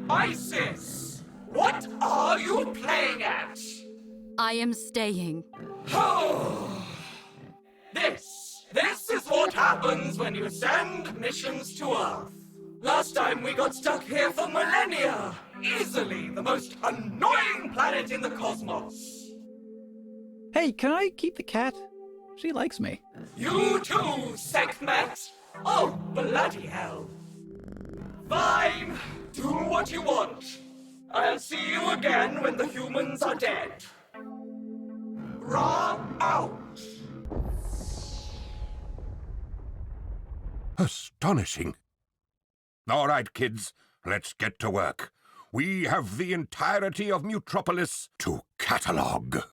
Isis, what are you playing at? I am staying. This is what happens when you send missions to Earth. Last time we got stuck here for millennia. Easily the most annoying planet in the cosmos. Hey, can I keep the cat? She likes me. You too, Sekhmet. Oh, bloody hell. Fine, do what you want. I'll see you again when the humans are dead. Ra out. Astonishing. All right, kids, let's get to work. We have the entirety of Mutropolis to catalogue.